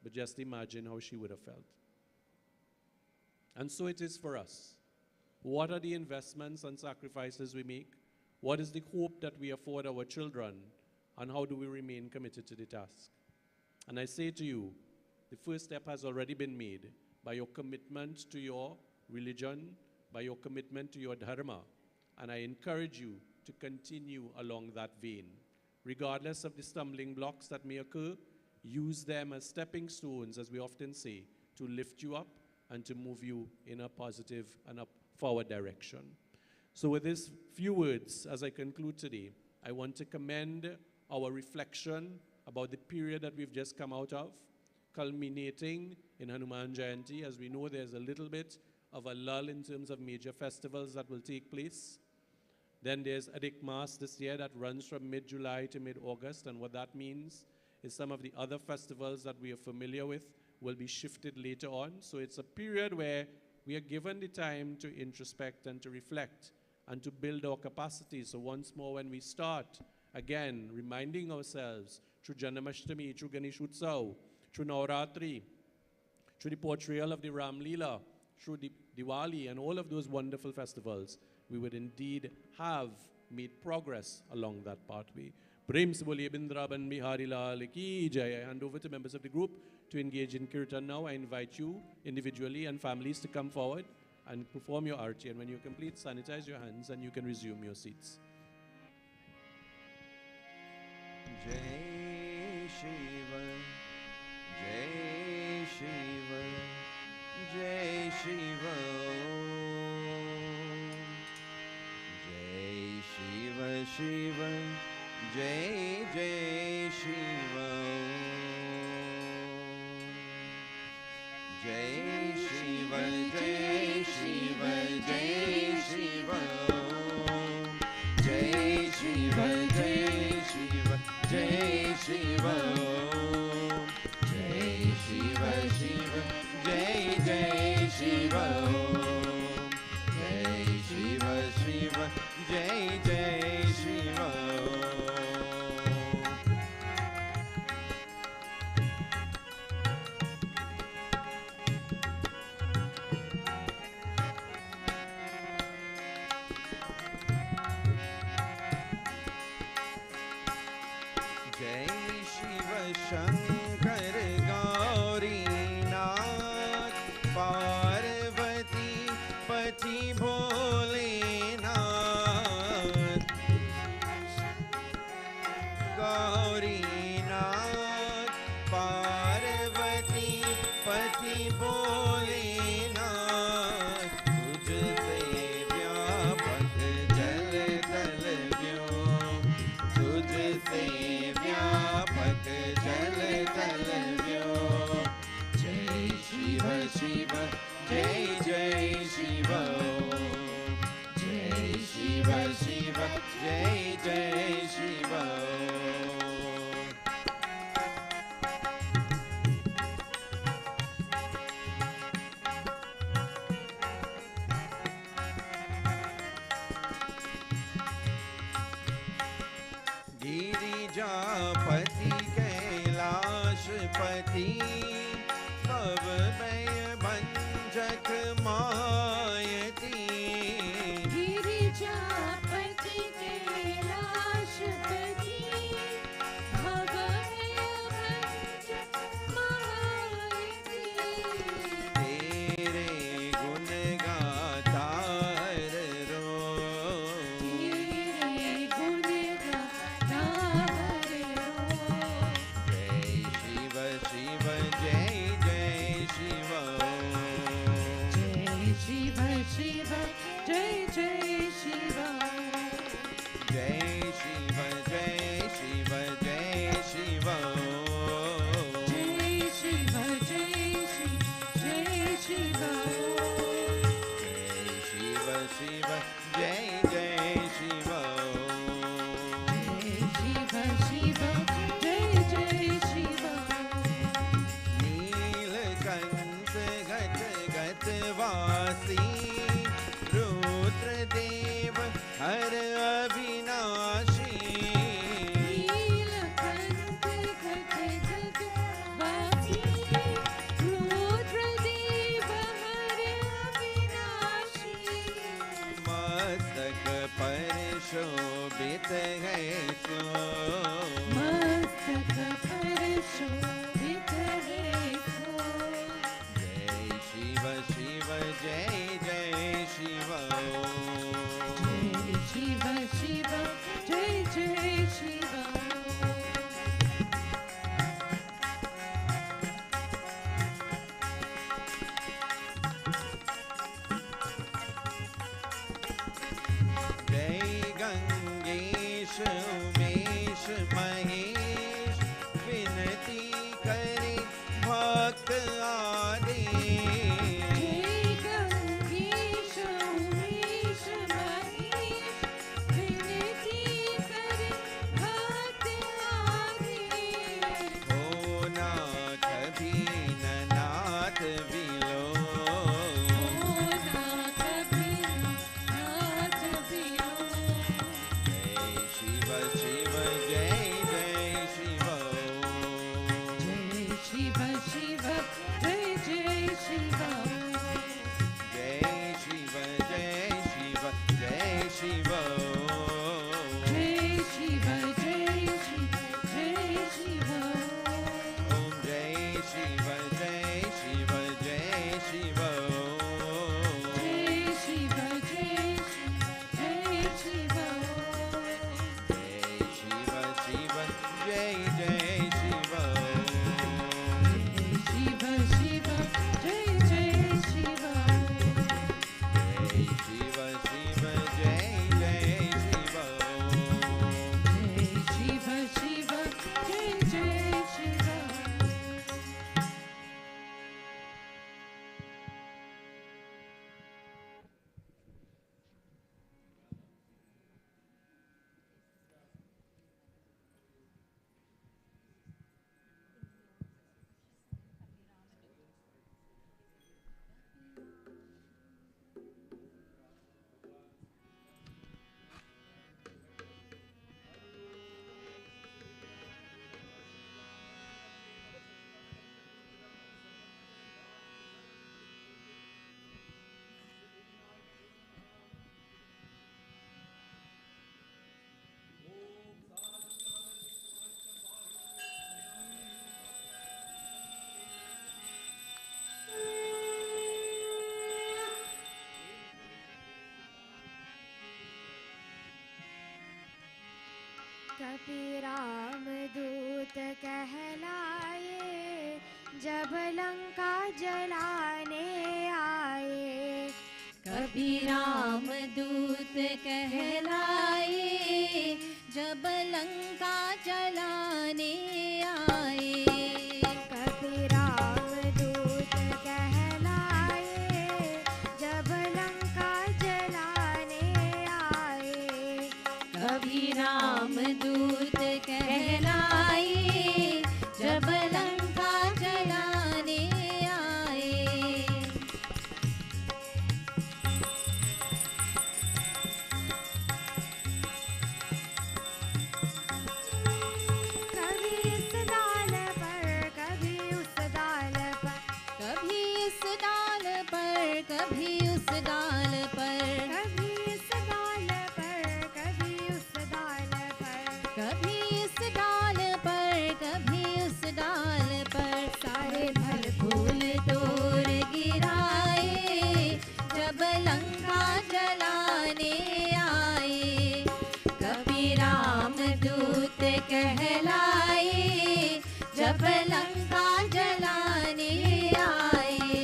but just imagine how she would have felt. And so it is for us. What are the investments and sacrifices we make? What is the hope that we afford our children? And how do we remain committed to the task? And I say to you, the first step has already been made by your commitment to your religion, by your commitment to your dharma. And I encourage you to continue along that vein. Regardless of the stumbling blocks that may occur, use them as stepping stones, as we often say, to lift you up and to move you in a positive and a forward direction. So with these few words, as I conclude today, I want to commend our reflection about the period that we've just come out of. culminating in Hanuman Jayanti. As we know, there's a little bit of a lull in terms of major festivals that will take place. Then there's Adhik Maas this year that runs from mid-July to mid-August, and what that means is some of the other festivals that we are familiar with will be shifted later on. So it's a period where we are given the time to introspect and to reflect and to build our capacity. So once more, when we start, again, reminding ourselves through Janmashtami, through Ganesh Utsav, through Navratri, through the portrayal of the Ram Leela, through Diwali and all of those wonderful festivals, we would indeed have made progress along that pathway. Prem se boliye Bindraban Bihari Lal ki jai. I hand over to members of the group to engage in kirtan now. I invite you individually and families to come forward and perform your arti. And when you complete, sanitize your hands and you can resume your seats. Jai Shiva, Jai Shiva, Jai Shiva, Jai Shiva, Shiva, Jai Jai Shiva, Jai Shiva, Jai Shiva, Jai Shiva, Jai Shiva, Jai Shiva, Jai Shiva, Jai Shiva, Shiva, Jai Jai Shiva, Jai Shiva, Shiva, Jai Jai Shiva. Jai Shiva Shankar Gauri Nath Parvati Pati Bhole Nath Gauri Nath Parvati Pati Bhole Nath Tujhse vyapak jal tal vyom Tujhse vyapak jal tal vyom Jai Shiva Shiva Jai Jai Shiva Jai Shiva Shiva Jai Jai Shiva. Girijapati Kailashpati भव भय भंजक मायती गिरिजापति कैलाशपति भव भंजक मायती तेरे गुण गाता हर रोज तेरे गुण गाता हर रोज जय शिव शिव जय जय शिव जय शिव शिव जय जय शिव जय शिव जय शिव जय शिव जय शिव जय शिव जय शिव जय शिव शिव जय जय शिव जय शिव शिव जय जय शिव कभी राम दूत कहलाए जब लंका जलाने आए। कभी राम दूत कहलाए जब लंका जलाने आए। कभी राम दूत कहलाए जब लंका जलाने आए। कभी राम दूत कहलाए जब लंका जलाने आए। कभी इस डाल पर कभी उस डाल पर। कभी इस डाल पर कभी उस डाल पर। कभी इस डाल पर कभी उस डाल पर। कभी इस डाल पर कभी उस डाल पर। सारे फल फूल तोड़ गिराए जब लंका जलाने आए। कभी राम दूत कहलाए जब लंका जलाने आए।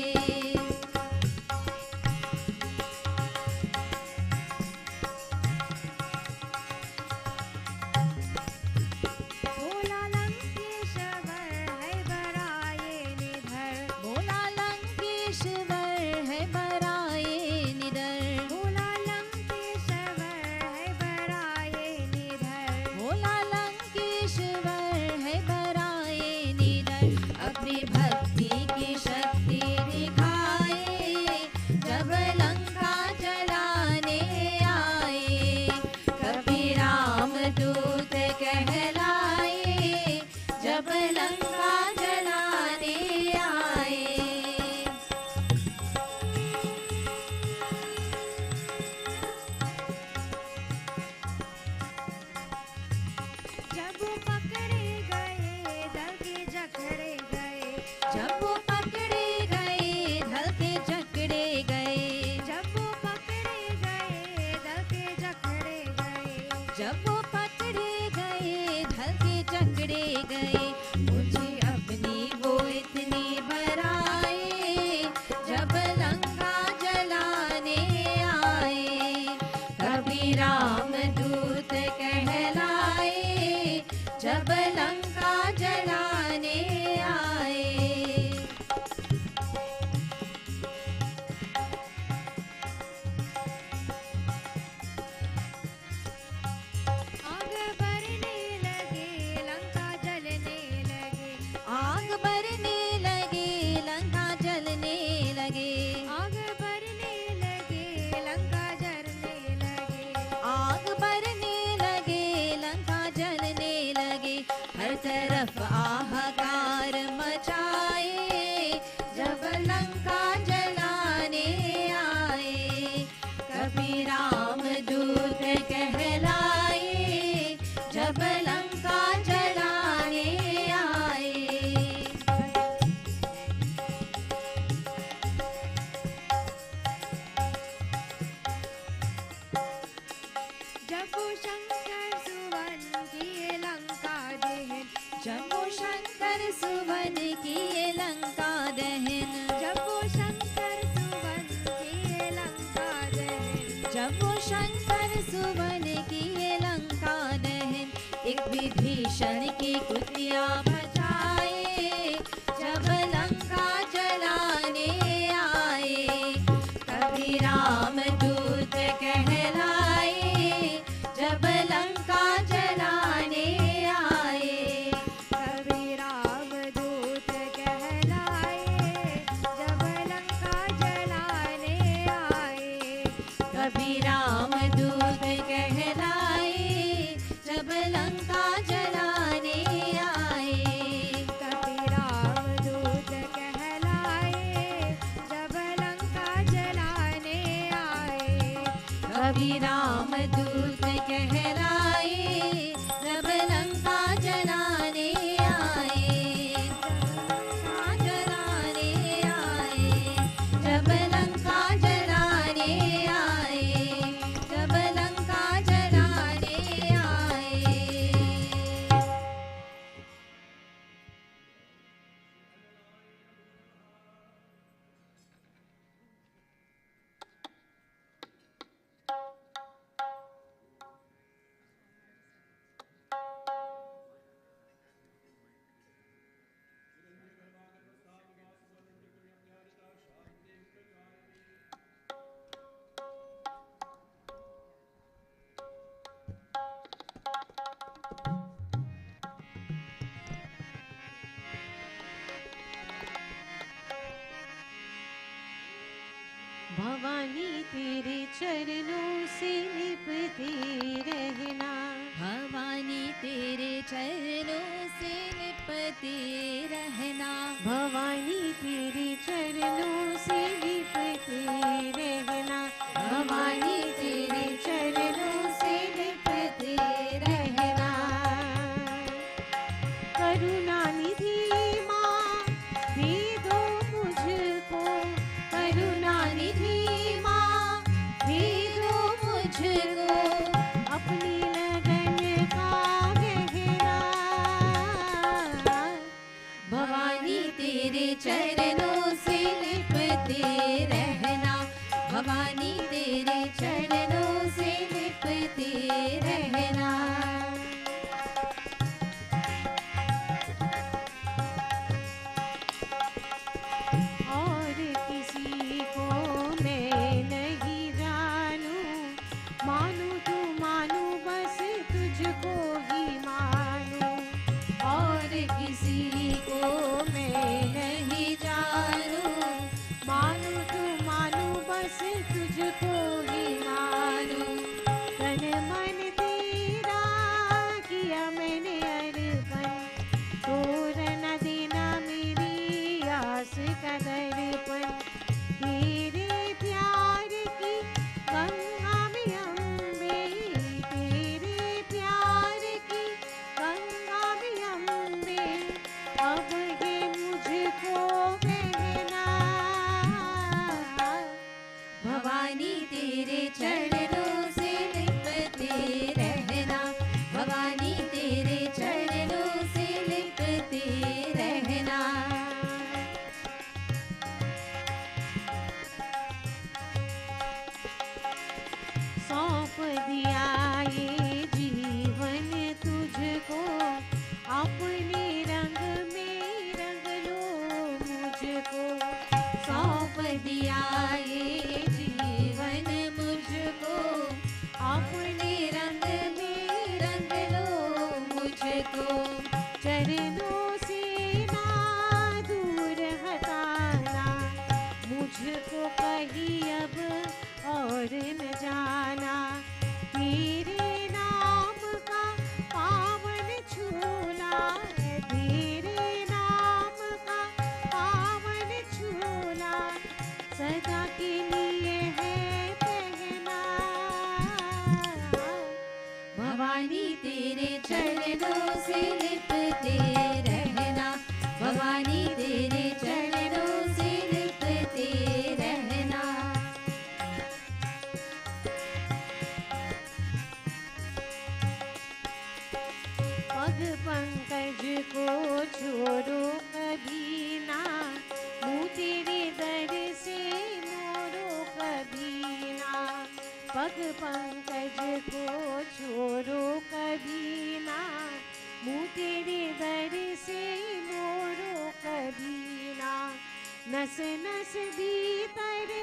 भोला लंकेश्वर है बराए निधर। भोला लंकेश्वर है बराए निडर। भोला लंकेश्वर है बराए निधर। भोला लंकेश्वर है बराए निडर। अपनी भक्ति की शक्ति दिखाए जब लंका जलाने आए। कभी राम दूत कहलाए जब लंका जलाने आए। जब वो पकड़े गए दल के जकड़े गए। जब वो पकड़े गए ढल के जकड़े गए। जब वो पकड़े गए दल के जकड़े गए। जब वो पकड़े गए ढल के जकड़े गए। मुझे अपनी वो इतनी बराए जब लंका जलाने आए। कभी राम दूत कहलाए जब लंका जलाने आए। आग बरने लगे लंका जलने लगे। आग बरने लगे लंका जलने लगे। आग बरने लगे लंका जलने लगे। आग बरने लगे लंका जलने लगे। हर तरफ हाहाकार मचाए जब लंका जलाने आए। कभी राम दूत कहलाए जब लंका जलाने आए। जब वो शंकर सुवन किए लंका दहन। जब वो शंकर सुवन किए लंका दहन। जब वो शंकर सुवन किए लंका दहन। जब वो शंकर सुवन किए लंका दहन। एक विभीषण की कुतिया बचाए जब लंका जलाने आए। कभी राम दूत कहलाए जब लंका जलाने आए। कभी राम दूत कहलाए जब लंका जलाने आए। कभी राम दूत कहलाए जब लंका जलाने आए। कभी राम दूत कहलाए जब लंका जलाने आए। कभी राम दूत कहलाए जब लंका जलाने आए। लंका जलाने आए जब लंका जलाने आए। जब लंका जलाने आए। भवानी तेरे चरणों से लिपते रहना भवानी तेरे चरणों से लिपते रहना भवानी तेरे चरणों से लिपते रहना भवानी तेरे चरणों से लिपते रहना करुणा निधि माँ दे दो मुझको करुणा निधि माँ दे दो मुझको अपनी लगन का गहरा भवानी तेरे चरणों से लिपते रहना भवानी तेरे चरणों से लिपते रहना और किसी को मैं नहीं जानूं मानूं तू मानूं बस तुझको ही मानूं और किसी को मैं नहीं जानूं मानूं तू मानूं बस तुझको ही मानूं तन मन तेरा किया मैंने अर्पण तोड़ न देना मेरी आस का दर्पण तेरे प्यार की गंगा में अम्बे तेरे प्यार की गंगा में अम्बे अब ये मुझको बहना भवानी तेरे चरणों से लिपते रहना भवानी तेरे चरणों से लिपते रहना सौंप दिया ये जीवन तुझको अपने रंग में रंग लो मुझको सौंप दिया ये जीवन मुझको अपने रंग में रंग लो मुझको चरणों से ना दूर हटाना मुझको कहीं अब और न जाना तेरे नाम का पावन छूना तेरे नाम का पावन छूना सदा के लिए है पहना भवानी तेरे चरणों से लिपते रहना भवानी तेरे चरणों से लिपते रहना पग पंकज को छोड़ो कभी ना मुँह तेरे दर से मोड़ो कभी ना पग पंकज को छोड़ो कभी ना मुँह तेरे दर से मोड़ो कभी ना नस नस भीतर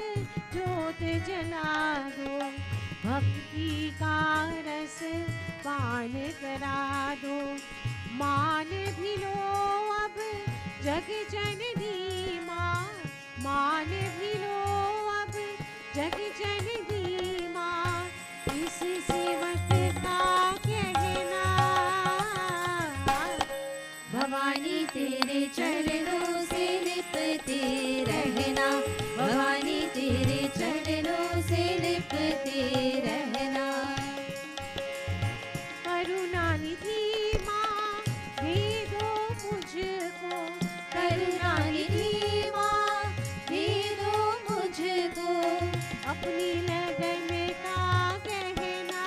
जोत जला दो भक्ति का रस पान करा दो मान भी लो अब जग जननी माँ मान भी लो अब जग जननी माँ इस सेवक का कहना भवानी तेरे चरणों से लिपते रहना भवानी तेरे चरणों से लिपते रहना करुणा निधि माँ दे दो मुझको करुणा निधि माँ दे दो मुझको अपनी लगन का गहना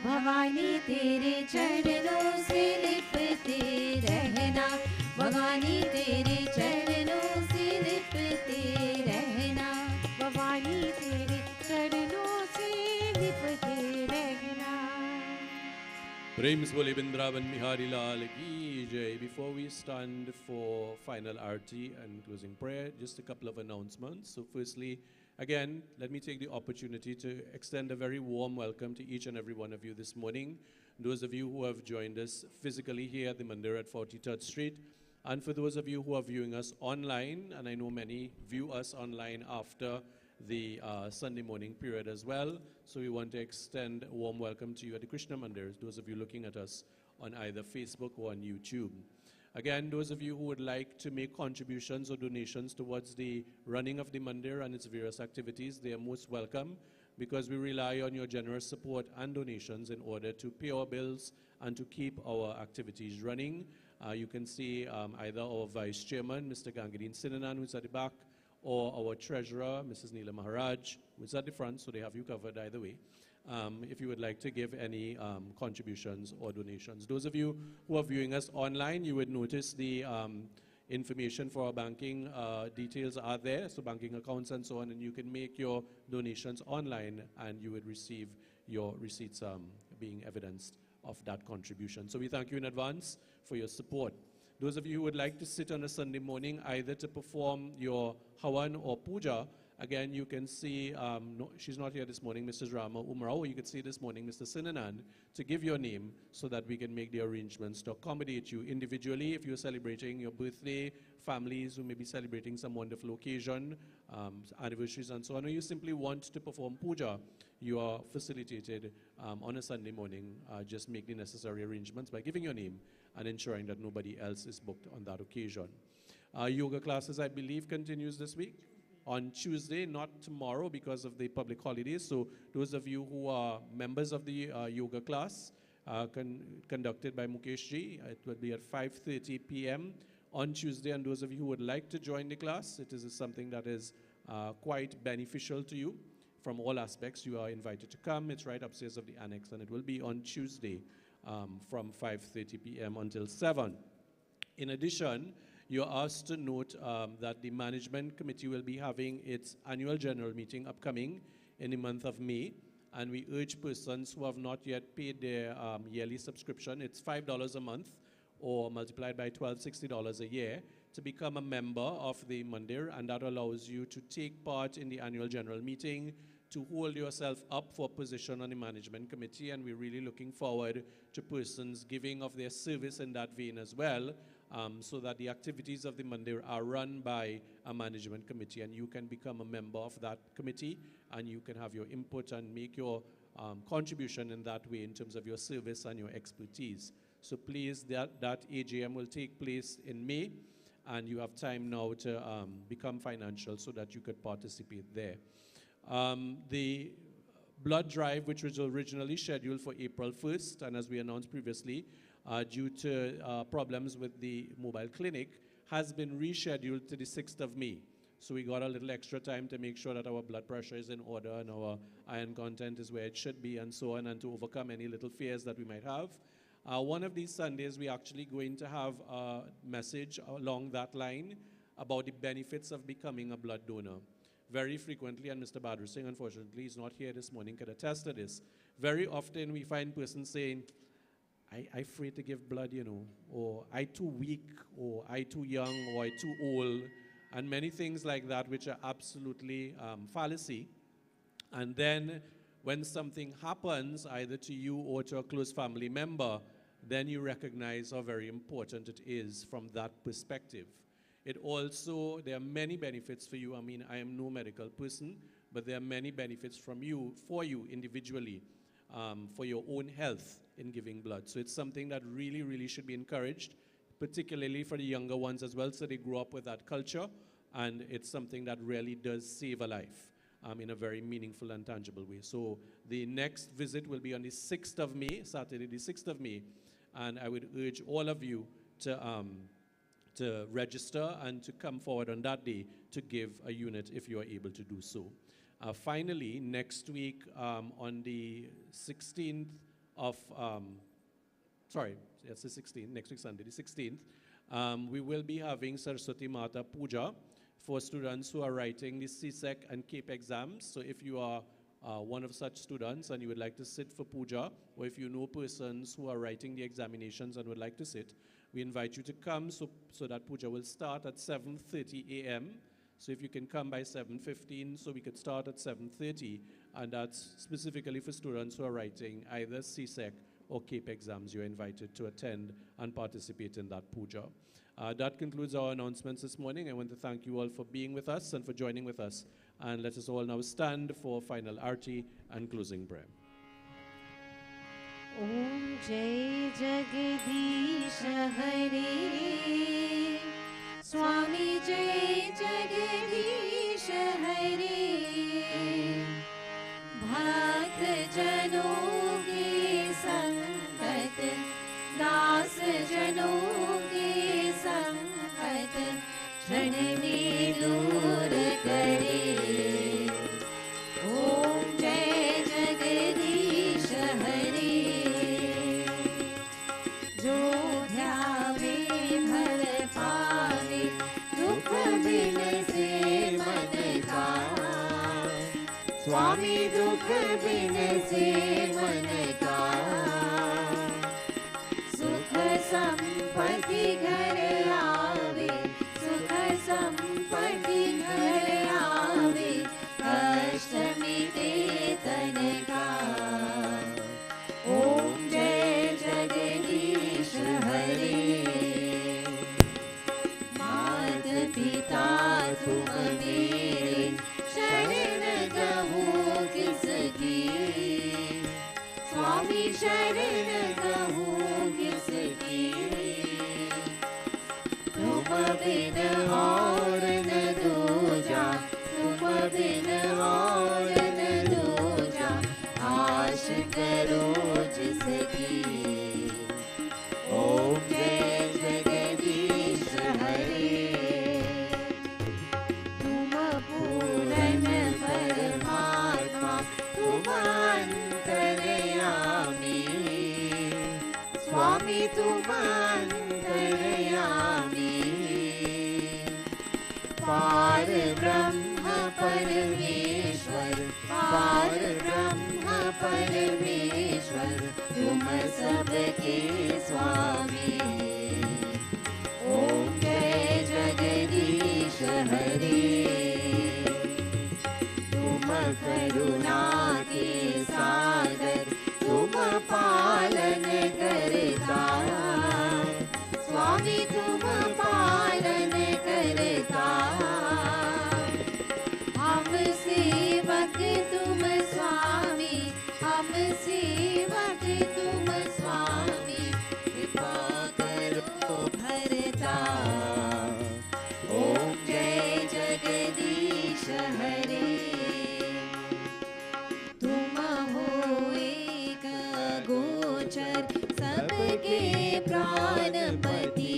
भवानी तेरे चरणों से लिपते रहना भवानी तेरे चरणों से लिपते रहना भवानी तेरे चरणों से लिपटे रहना प्रेम से बोले वृंदावन बिहारी लाल की जय. Before we stand for final arti and closing prayer, just a couple of announcements. So firstly, again, let me take the opportunity to extend a very warm welcome to each and every one of you this morning. Those of you who have joined us physically here at the Mandir at 43rd Street, And for those of you who are viewing us online, and I know many view us online after the Sunday morning period as well, so we want to extend a warm welcome to you at the Krishna Mandir, those of you looking at us on either Facebook or on YouTube. Again, those of you who would like to make contributions or donations towards the running of the Mandir and its various activities, they are most welcome, because we rely on your generous support and donations in order to pay our bills and to keep our activities running. You can see either our Vice Chairman, Mr. Gangadin Sinanan, who's at the back, or our Treasurer, Mrs. Neela Maharaj, who's at the front, so they have you covered either way, if you would like to give any contributions or donations. Those of you who are viewing us online, you would notice the information for our banking details are there, so banking accounts and so on, and you can make your donations online and you would receive your receipts being evidenced of that contribution. So we thank you in advance for your support. Those of you who would like to sit on a Sunday morning either to perform your Hawan or Puja, again, you can see, no, she's not here this morning, Mrs. Rama Umrao, you could see this morning Mr. Sinanan, to give your name so that we can make the arrangements to accommodate you individually if you're celebrating your birthday, families who may be celebrating some wonderful occasion, anniversaries and so on, or you simply want to perform puja. You are facilitated on a Sunday morning. Just make the necessary arrangements by giving your name and ensuring that nobody else is booked on that occasion. Yoga classes, I believe, continues this week on Tuesday, not tomorrow because of the public holidays. So those of you who are members of the yoga class conducted by Mukesh ji, it will be at 5:30 p.m. on Tuesday. And those of you who would like to join the class, it is something that is quite beneficial to you from all aspects. You are invited to come. It's right upstairs of the annex, and it will be on Tuesday from 5:30 p.m. until 7. In addition, you're asked to note that the management committee will be having its annual general meeting upcoming in the month of May, and we urge persons who have not yet paid their yearly subscription, it's $5 a month or multiplied by $1260 a year, to become a member of the Mandir, and that allows you to take part in the annual general meeting, to hold yourself up for a position on the management committee, and we're really looking forward to persons giving of their service in that vein as well, so that the activities of the Mandir are run by a management committee, and you can become a member of that committee, and you can have your input and make your contribution in that way in terms of your service and your expertise. So please, that AGM will take place in May, and you have time now to become financial so that you could participate there. The blood drive, which was originally scheduled for April 1st, and as we announced previously, due to problems with the mobile clinic, has been rescheduled to the 6th of May. So we got a little extra time to make sure that our blood pressure is in order and our iron content is where it should be and so on, and to overcome any little fears that we might have. One of these Sundays, we're actually going to have a message along that line about the benefits of becoming a blood donor. Very frequently, and Mr. Badru Singh, unfortunately, is not here this morning, can attest to this. Very often we find persons saying, I afraid to give blood, you know, or I too weak, or I too young, or I too old, and many things like that, which are absolutely fallacy. And then when something happens, either to you or to a close family member, then you recognize how very important it is from that perspective. It also, there are many benefits for you. I mean, I am no medical person, but there are many benefits for you individually, for your own health in giving blood. So it's something that really, really should be encouraged, particularly for the younger ones as well, so they grow up with that culture, and it's something that really does save a life in a very meaningful and tangible way. So the next visit will be on the 6th of May, Saturday the 6th of May, and I would urge all of you to register and to come forward on that day to give a unit if you are able to do so. Finally, next week on the 16th of, sorry, it's the 16th, next week Sunday, the 16th, we will be having Saraswati Mata Puja for students who are writing the CSEC and CAPE exams. So if you are one of such students and you would like to sit for puja, or if you know persons who are writing the examinations and would like to sit, we invite you to come so that puja will start at 7:30 a.m. So if you can come by 7:15, so we could start at 7:30, and that's specifically for students who are writing either CSEC or CAPE exams, you're invited to attend and participate in that puja. That concludes our announcements this morning. I want to thank you all for being with us and for joining with us. And let us all now stand for final arti and closing prayer. Om Jai Jagadish Hare, Swami Jai Jagadish Hare, Bhakt Janon ke sankat, Das Janon ke sankat, क्षण में दूर करे. ओम जय जगदीश हरे. जो ध्यावे भल पावे, दुख बिन से मन का. स्वामी दुख बिन से मन का. सुख संपत्ति घर आवे, सुख संपत्ति घर आवे, कष्ट मिटे तन का. ओम जय जगदीश हरे. मात पिता तुम मेरे, शरण कहूँ किसकी. स्वामी शरण कहूँ किसकी. तुम बिन और न दूजा, तुम बिन और न दूजा, आश करो जिसकी. ओम जय जगदीश हरे. तुम पूर्ण परमात्मा, तुम अंतर्यामी. स्वामी तुम अंतर्यामी. पार ब्रह्म परमेश्वर, पार ब्रह्म परमेश्वर, तुम सबके स्वामी. ओम जय जगदीश हरे. तुम करुणा के सागर, तुम पालन करता. स्वामी तुम पालन करता. हम सेवक तुम स्वामी, हम सेवक तुम स्वामी, कृपा करो भरता. ओम जय जगदीश हरे. तुम हो एक गोचर, सबके प्राणपति.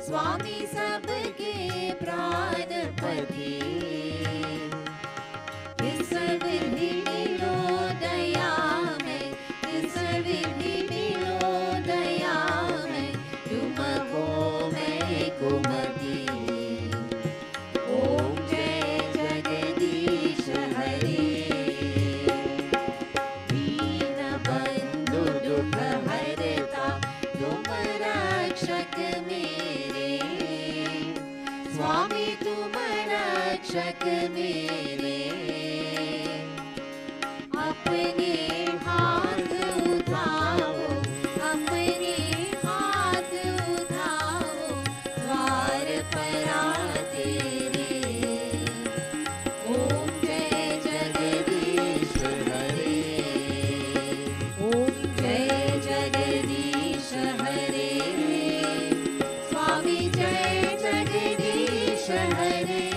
स्वामी सबके प्राणपति. इस विधि मिलो दया में, इस विधि मिलो दया में, तुमको मैं कुमति. ओम जय जगदीश हरे. दीन बंधु दुख हरता, तुम रक्षक मेरे. स्वामी तुम रक्षक मेरे. अपने हाथ उठाओ, अपने हाथ उठाओ, द्वार पर आ तेरे. ओम जय जगदीश हरे. ओम जय जगदीश हरे. स्वामी जय जगदीश हरे.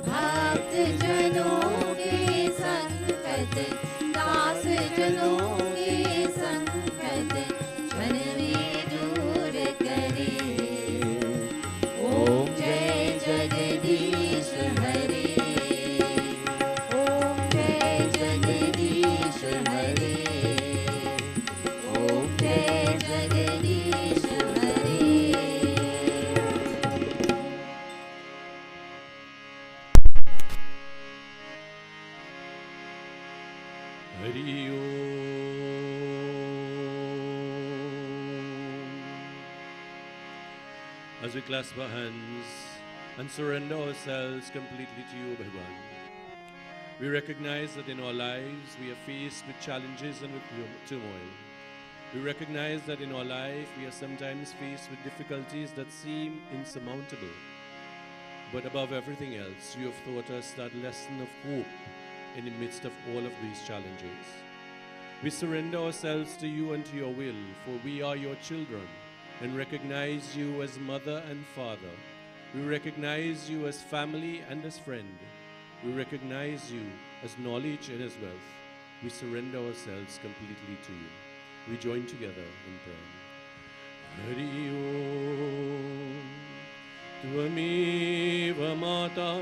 भक्त जनों के संकट, दास जनों के संकट, क्षण में दूर करे. ओम जय जगदीश हरे. ओम जय जगदीश हरे. ओम जय जगदीश हरे. Hari As we clasp our hands and surrender ourselves completely to you, Bhagwan, We recognize that in our lives we are faced with challenges and with turmoil. We recognize that in our life we are sometimes faced with difficulties that seem insurmountable. But above everything else, you have taught us that lesson of hope in the midst of all of these challenges. We surrender ourselves to you and to your will, for we are your children and recognize you as mother and father. We recognize you as family and as friend. We recognize you as knowledge and as wealth. We surrender ourselves completely to you. We join together in prayer. Hari Om. Tvameva Mata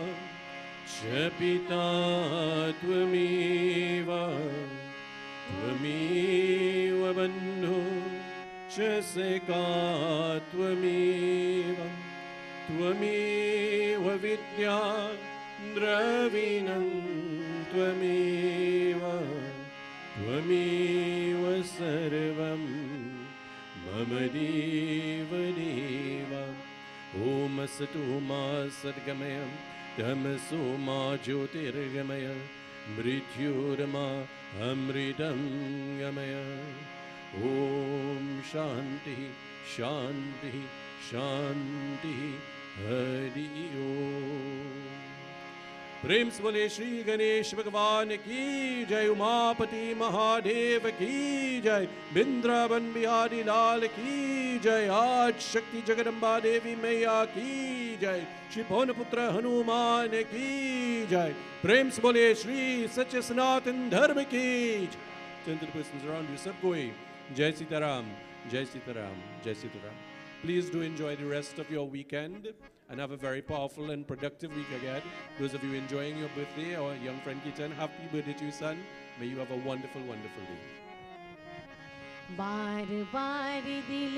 Cha Pita Tvameva Tvameva Bandhu Cha Seka Tvameva Tvameva Vidya Dravinam Tvameva Tvameva Sarvam Mama Deva Deva Om Satu Ma Sadgamaya Tamaso Ma Jyotirgamaya Mrityurama Amritam Gamaya Om Shanti Shanti Shanti Hari Om. प्रेम से बोले श्री गणेश भगवान की जय, उमापति महादेव की जय, वृंदावन बिहारी लाल की जय, आज शक्ति जगदम्बा देवी मैया की जय, श्री पवन पुत्र हनुमान की जय। प्रेम से बोले श्री सच्चे सनातन धर्म की जय। 10 persons around you, सब कोई जय सीताराम, जय सीताराम, जय Sitaram. Please do enjoy the rest of your weekend and have a very powerful and productive week again. Those of you enjoying your birthday, or young friend Keaton, happy birthday to you, son. May you have a wonderful, wonderful day. बार बार दिल